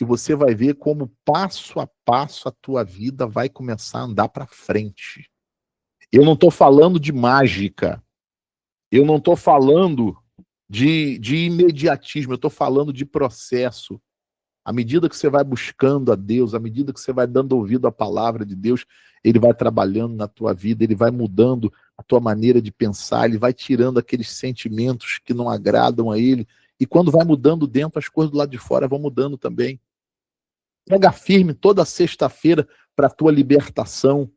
[SPEAKER 1] E você vai ver como passo a passo a tua vida vai começar a andar para frente. Eu não estou falando de mágica. Eu não estou falando de imediatismo. Eu estou falando de processo. À medida que você vai buscando a Deus, à medida que você vai dando ouvido à palavra de Deus, ele vai trabalhando na tua vida, ele vai mudando a tua maneira de pensar, ele vai tirando aqueles sentimentos que não agradam a ele. E quando vai mudando dentro, as coisas do lado de fora vão mudando também. Pega firme toda sexta-feira para a tua libertação,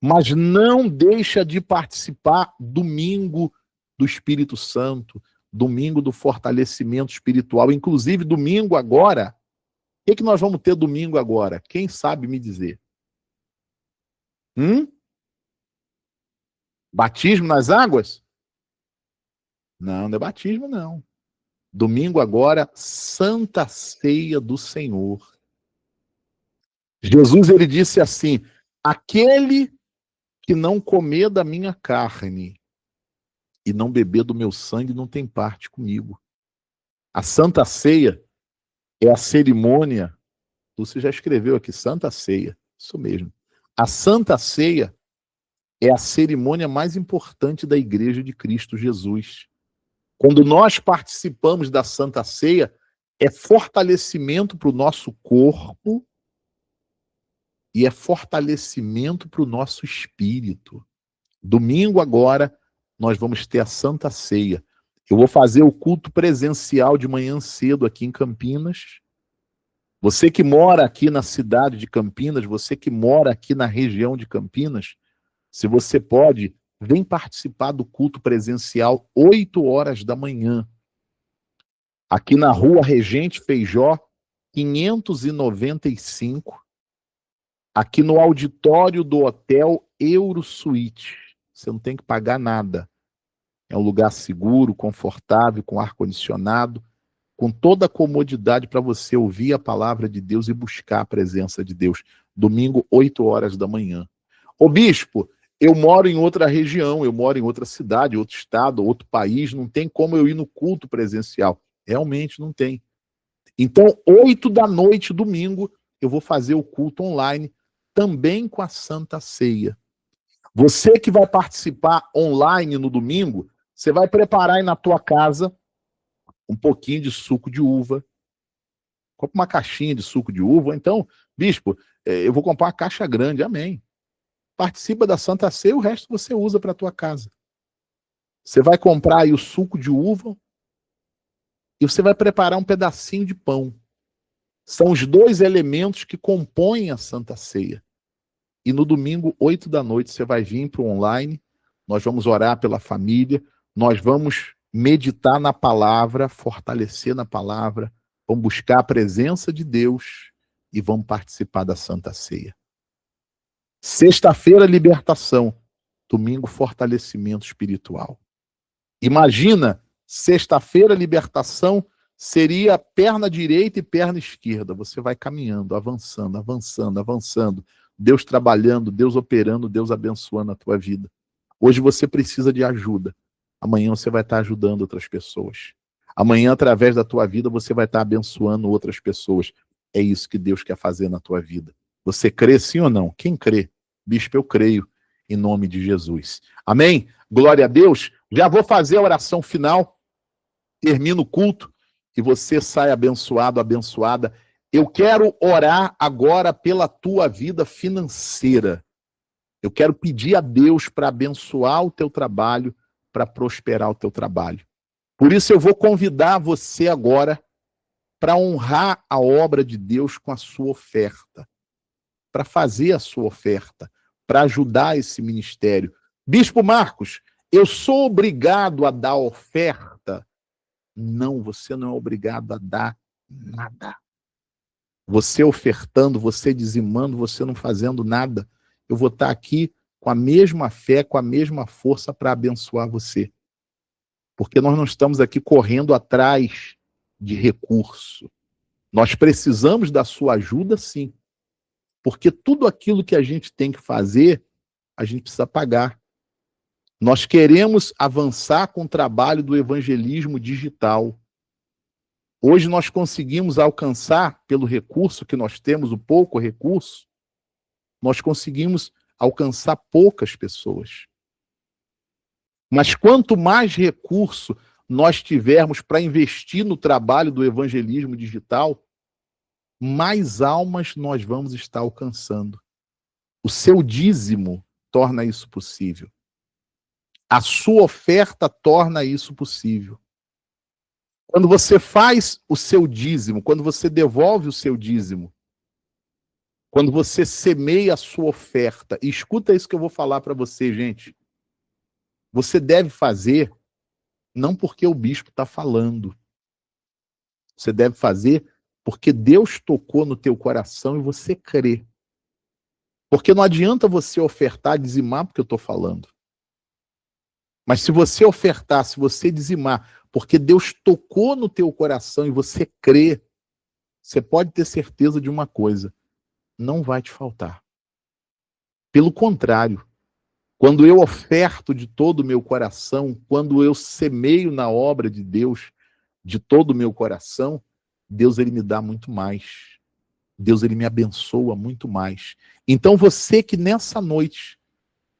[SPEAKER 1] mas não deixa de participar domingo do Espírito Santo, domingo do fortalecimento espiritual, inclusive domingo agora. O que nós vamos ter domingo agora? Quem sabe me dizer? Batismo nas águas? Não, não é batismo, não. Domingo agora, Santa Ceia do Senhor. Jesus, ele disse assim, aquele que não comer da minha carne e não beber do meu sangue não tem parte comigo. A Santa Ceia é a cerimônia, você já escreveu aqui, Santa Ceia, isso mesmo. A Santa Ceia é a cerimônia mais importante da Igreja de Cristo Jesus. Quando nós participamos da Santa Ceia, é fortalecimento para o nosso corpo e é fortalecimento para o nosso espírito. Domingo agora, nós vamos ter a Santa Ceia. Eu vou fazer o culto presencial de manhã cedo aqui em Campinas. Você que mora aqui na cidade de Campinas, você que mora aqui na região de Campinas, se você pode, vem participar do culto presencial 8 horas da manhã. Aqui na rua Regente Feijó, 595. Aqui no auditório do Hotel Eurosuite. Você não tem que pagar nada. É um lugar seguro, confortável, com ar-condicionado, com toda a comodidade para você ouvir a palavra de Deus e buscar a presença de Deus. Domingo, 8 horas da manhã. Ô bispo, eu moro em outra região, eu moro em outra cidade, outro estado, outro país, não tem como eu ir no culto presencial. Realmente não tem. Então, 8 da noite, domingo, eu vou fazer o culto online também com a Santa Ceia. Você que vai participar online no domingo, você vai preparar aí na tua casa um pouquinho de suco de uva. Compra uma caixinha de suco de uva. Ou então, bispo, eu vou comprar uma caixa grande. Amém. Participa da Santa Ceia, o resto você usa para a tua casa. Você vai comprar aí o suco de uva e você vai preparar um pedacinho de pão. São os dois elementos que compõem a Santa Ceia. E no domingo, 8 da noite, você vai vir para o online, nós vamos orar pela família, nós vamos meditar na palavra, fortalecer na palavra, vamos buscar a presença de Deus e vamos participar da Santa Ceia. Sexta-feira, libertação. Domingo, fortalecimento espiritual. Imagina, sexta-feira, libertação, seria perna direita e perna esquerda. Você vai caminhando, avançando, avançando, avançando. Deus trabalhando, Deus operando, Deus abençoando a tua vida. Hoje você precisa de ajuda. Amanhã você vai estar ajudando outras pessoas. Amanhã, através da tua vida, você vai estar abençoando outras pessoas. É isso que Deus quer fazer na tua vida. Você crê sim ou não? Quem crê? Bispo, eu creio, em nome de Jesus. Amém? Glória a Deus. Já vou fazer a oração final. Termino o culto e você sai abençoado, abençoada. Eu quero orar agora pela tua vida financeira. Eu quero pedir a Deus para abençoar o teu trabalho, para prosperar o teu trabalho. Por isso eu vou convidar você agora para honrar a obra de Deus com a sua oferta, para fazer a sua oferta, para ajudar esse ministério. Bispo Marcos, eu sou obrigado a dar oferta? Não, você não é obrigado a dar nada. Você ofertando, você dizimando, você não fazendo nada, eu vou estar aqui com a mesma fé, com a mesma força para abençoar você. Porque nós não estamos aqui correndo atrás de recurso. Nós precisamos da sua ajuda, sim. Porque tudo aquilo que a gente tem que fazer, a gente precisa pagar. Nós queremos avançar com o trabalho do evangelismo digital. Hoje nós conseguimos alcançar, pelo recurso que nós temos, o pouco recurso, nós conseguimos alcançar poucas pessoas. Mas quanto mais recurso nós tivermos para investir no trabalho do evangelismo digital, mais almas nós vamos estar alcançando. O seu dízimo torna isso possível. A sua oferta torna isso possível. Quando você faz o seu dízimo, quando você devolve o seu dízimo, quando você semeia a sua oferta, e escuta isso que eu vou falar para você, gente. Você deve fazer não porque o bispo está falando. Você deve fazer porque Deus tocou no teu coração e você crê. Porque não adianta você ofertar, dizimar porque eu estou falando. Mas se você ofertar, se você dizimar, porque Deus tocou no teu coração e você crê, você pode ter certeza de uma coisa, não vai te faltar. Pelo contrário, quando eu oferto de todo o meu coração, quando eu semeio na obra de Deus de todo o meu coração, Deus ele me dá muito mais. Deus ele me abençoa muito mais. Então você que nessa noite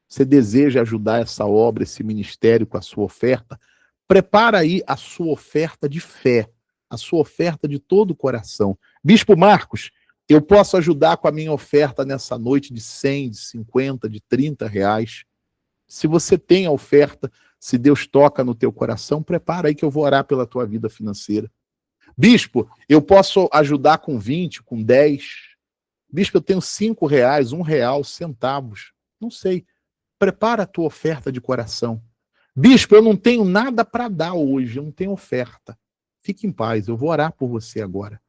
[SPEAKER 1] você deseja ajudar essa obra, esse ministério com a sua oferta, prepara aí a sua oferta de fé, a sua oferta de todo o coração. Bispo Marcos, eu posso ajudar com a minha oferta nessa noite de 100, de 50, de 30 reais. Se você tem a oferta, se Deus toca no teu coração, prepara aí que eu vou orar pela tua vida financeira. Bispo, eu posso ajudar com 20, com 10. Bispo, eu tenho 5 reais, 1 real, centavos. Não sei. Prepara a tua oferta de coração. Bispo, eu não tenho nada para dar hoje, eu não tenho oferta. Fique em paz, eu vou orar por você agora.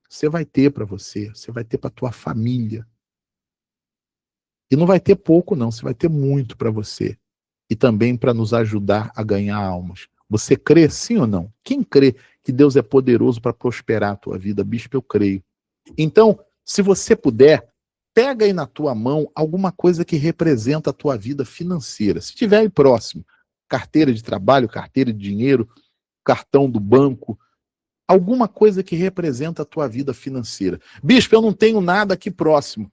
[SPEAKER 1] Você vai ter para você vai ter para tua família. E não vai ter pouco não, você vai ter muito para você. E também para nos ajudar a ganhar almas. Você crê sim ou não? Quem crê que Deus é poderoso para prosperar a tua vida? Bispo, eu creio. Então, se você puder, pega aí na tua mão alguma coisa que representa a tua vida financeira. Se estiver aí próximo, carteira de trabalho, carteira de dinheiro, cartão do banco, alguma coisa que representa a tua vida financeira. Bispo, eu não tenho nada aqui próximo.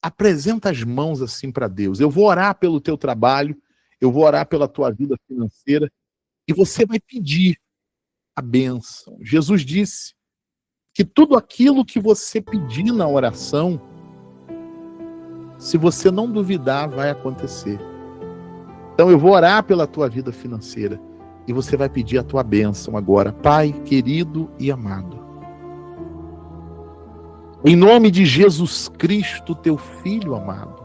[SPEAKER 1] apresenta as mãos assim para Deus. Eu vou orar pelo teu trabalho, eu vou orar pela tua vida financeira, e você vai pedir a bênção. Jesus disse que tudo aquilo que você pedir na oração, se você não duvidar, vai acontecer. Então eu vou orar pela tua vida financeira e você vai pedir a tua bênção agora. Pai querido e amado, em nome de Jesus Cristo, teu Filho amado,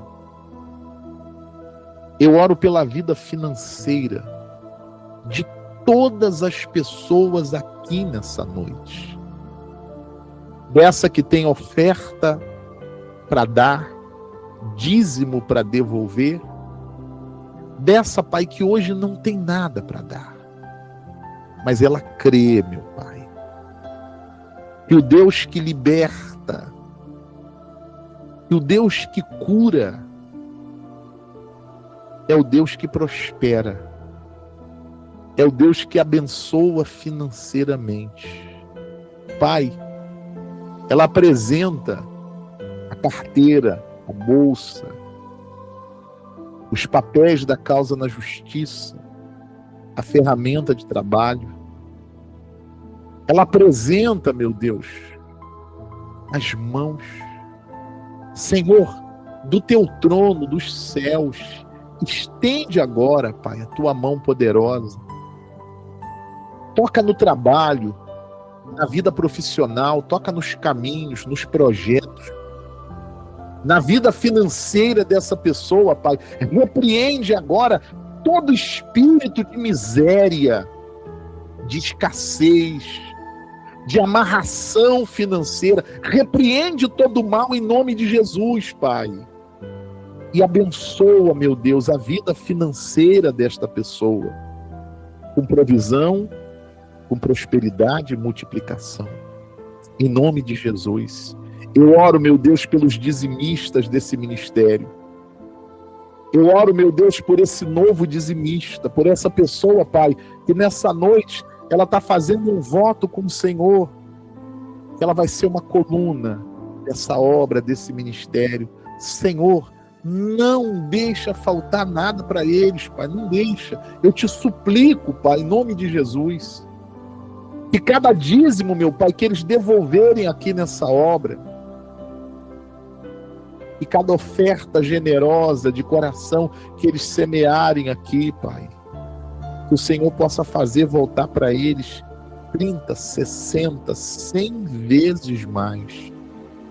[SPEAKER 1] eu oro pela vida financeira de todas as pessoas aqui nessa noite. Dessa que tem oferta para dar, dízimo para devolver. Dessa, Pai, que hoje não tem nada para dar. Mas ela crê, meu Pai, que o Deus que liberta, que o Deus que cura, é o Deus que prospera, é o Deus que abençoa financeiramente. Pai, ela apresenta a carteira, a bolsa, os papéis da causa na justiça, a ferramenta de trabalho. Ela apresenta, meu Deus, as mãos. Senhor, do teu trono, dos céus, estende agora, Pai, a tua mão poderosa. Toca no trabalho, na vida profissional, toca nos caminhos, nos projetos, na vida financeira dessa pessoa, Pai. Repreende agora todo espírito de miséria, de escassez, de amarração financeira. Repreende todo o mal em nome de Jesus, Pai. E abençoa, meu Deus, a vida financeira desta pessoa, com provisão, com prosperidade e multiplicação. Em nome de Jesus. Eu oro, meu Deus, pelos dizimistas desse ministério. Eu oro, meu Deus, por esse novo dizimista, por essa pessoa, Pai, que nessa noite ela está fazendo um voto com o Senhor, que ela vai ser uma coluna dessa obra, desse ministério. Senhor, não deixa faltar nada para eles, Pai, não deixa. Eu te suplico, Pai, em nome de Jesus, que cada dízimo, meu Pai, que eles devolverem aqui nessa obra, e cada oferta generosa de coração que eles semearem aqui, Pai, que o Senhor possa fazer voltar para eles 30, 60, 100 vezes mais.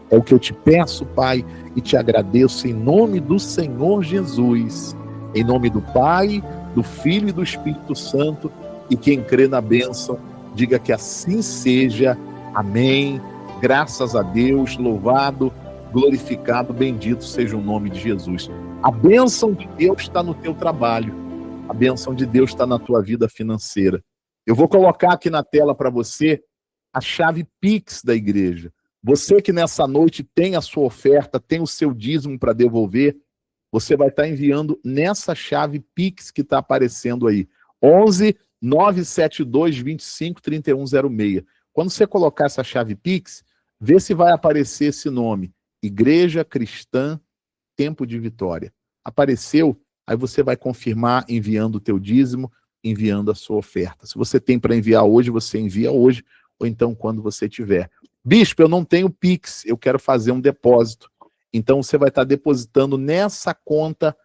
[SPEAKER 1] É o que eu te peço, Pai, e te agradeço em nome do Senhor Jesus, em nome do Pai, do Filho e do Espírito Santo, e quem crê na bênção, diga que assim seja. Amém. Graças a Deus, louvado, glorificado, bendito seja o nome de Jesus. A bênção de Deus está no teu trabalho. A bênção de Deus está na tua vida financeira. Eu vou colocar aqui na tela para você a chave Pix da igreja. Você que nessa noite tem a sua oferta, tem o seu dízimo para devolver, você vai estar enviando nessa chave Pix que está aparecendo aí. 11 972 25 3106. Quando você colocar essa chave Pix, vê se vai aparecer esse nome. Igreja Cristã Tempo de Vitória. Apareceu? Aí você vai confirmar enviando o teu dízimo, enviando a sua oferta. Se você tem para enviar hoje, você envia hoje, ou então quando você tiver. Bispo, eu não tenho Pix, eu quero fazer um depósito. Então você vai estar depositando nessa conta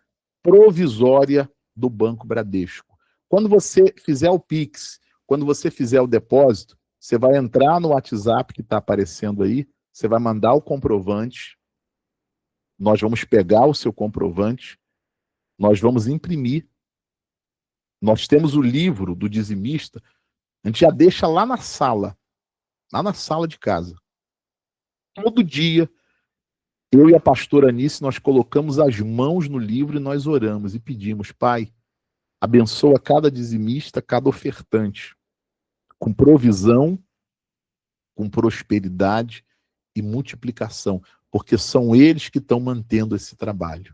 [SPEAKER 1] provisória do Banco Bradesco. Quando você fizer o Pix, quando você fizer o depósito, você vai entrar no WhatsApp que está aparecendo aí, você vai mandar o comprovante, nós vamos pegar o seu comprovante, nós vamos imprimir. Nós temos o livro do dizimista, a gente já deixa lá na sala de casa. Todo dia, eu e a pastora Anice, nós colocamos as mãos no livro e nós oramos e pedimos: Pai, abençoa cada dizimista, cada ofertante, com provisão, com prosperidade e multiplicação, porque são eles que estão mantendo esse trabalho.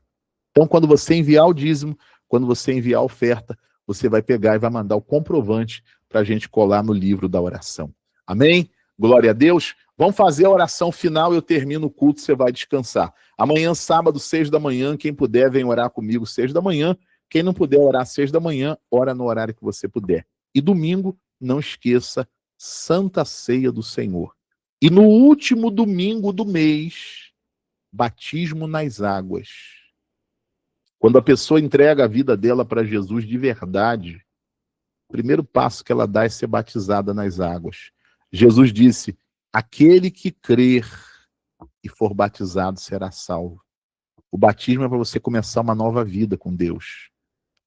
[SPEAKER 1] Então, quando você enviar o dízimo, quando você enviar a oferta, você vai pegar e vai mandar o comprovante para a gente colar no livro da oração. Amém? Glória a Deus. Vamos fazer a oração final e eu termino o culto, você vai descansar. Amanhã, sábado, 6 da manhã, quem puder, vem orar comigo 6 da manhã. Quem não puder orar 6 da manhã, ora no horário que você puder. E domingo, não esqueça, Santa Ceia do Senhor. E no último domingo do mês, batismo nas águas. Quando a pessoa entrega a vida dela para Jesus de verdade, o primeiro passo que ela dá é ser batizada nas águas. Jesus disse: aquele que crer e for batizado será salvo. O batismo é para você começar uma nova vida com Deus.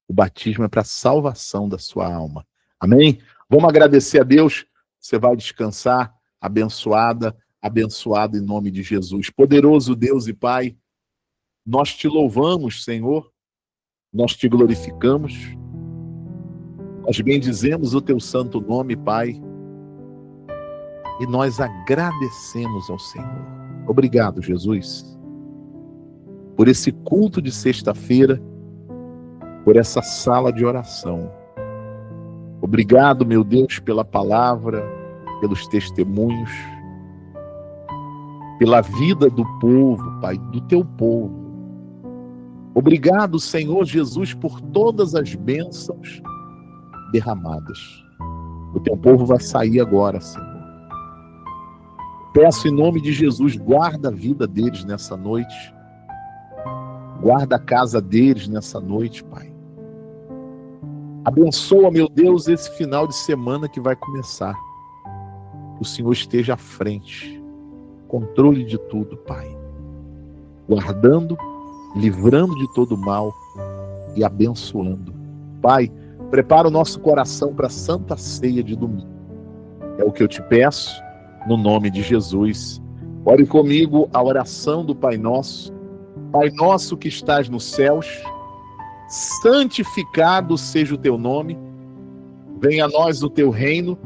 [SPEAKER 1] O batismo é para a salvação da sua alma. Amém? Vamos agradecer a Deus. Você vai descansar, abençoada, abençoado em nome de Jesus. Poderoso Deus e Pai, nós te louvamos, Senhor. Nós te glorificamos. Nós bendizemos o teu santo nome, Pai. E nós agradecemos ao Senhor. Obrigado, Jesus, por esse culto de sexta-feira, por essa sala de oração. Obrigado, meu Deus, pela palavra, pelos testemunhos, pela vida do povo, Pai, do teu povo. Obrigado, Senhor Jesus, por todas as bênçãos derramadas. O teu povo vai sair agora, Senhor. Peço em nome de Jesus, guarda a vida deles nessa noite. Guarda a casa deles nessa noite, Pai. Abençoa, meu Deus, esse final de semana que vai começar. Que o Senhor esteja à frente. Controle de tudo, Pai. Guardando, livrando de todo mal e abençoando. Pai, prepara o nosso coração para a Santa Ceia de domingo. É o que eu te peço, no nome de Jesus. Ore comigo a oração do Pai Nosso. Pai nosso que estás nos céus, santificado seja o teu nome, venha a nós o teu reino,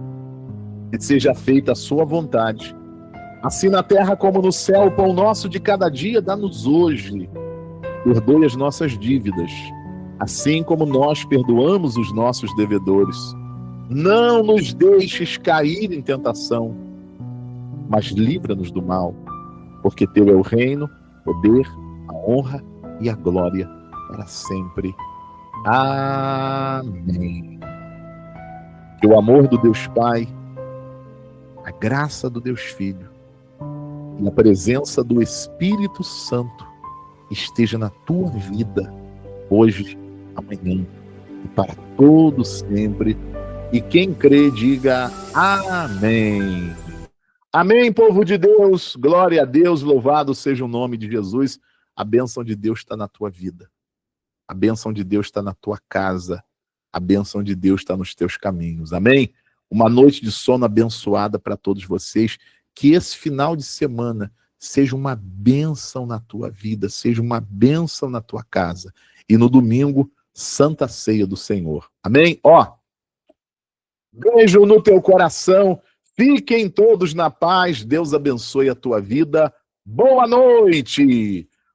[SPEAKER 1] e seja feita a sua vontade, assim na terra como no céu. O pão nosso de cada dia dá-nos hoje, perdoe as nossas dívidas, assim como nós perdoamos os nossos devedores. Não nos deixes cair em tentação, mas livra-nos do mal, porque teu é o reino, o poder, a honra e a glória para sempre. Amém. Que o amor do Deus Pai, a graça do Deus Filho e a presença do Espírito Santo esteja na tua vida, hoje, amanhã e para todo sempre. E quem crê, diga amém. Amém, povo de Deus. Glória a Deus, louvado seja o nome de Jesus. A bênção de Deus está na tua vida. A bênção de Deus está na tua casa. A bênção de Deus está nos teus caminhos. Amém? Uma noite de sono abençoada para todos vocês. Que esse final de semana seja uma bênção na tua vida, seja uma bênção na tua casa. E no domingo, Santa Ceia do Senhor. Amém? Ó, beijo no teu coração. Fiquem todos na paz. Deus abençoe a tua vida. Boa noite.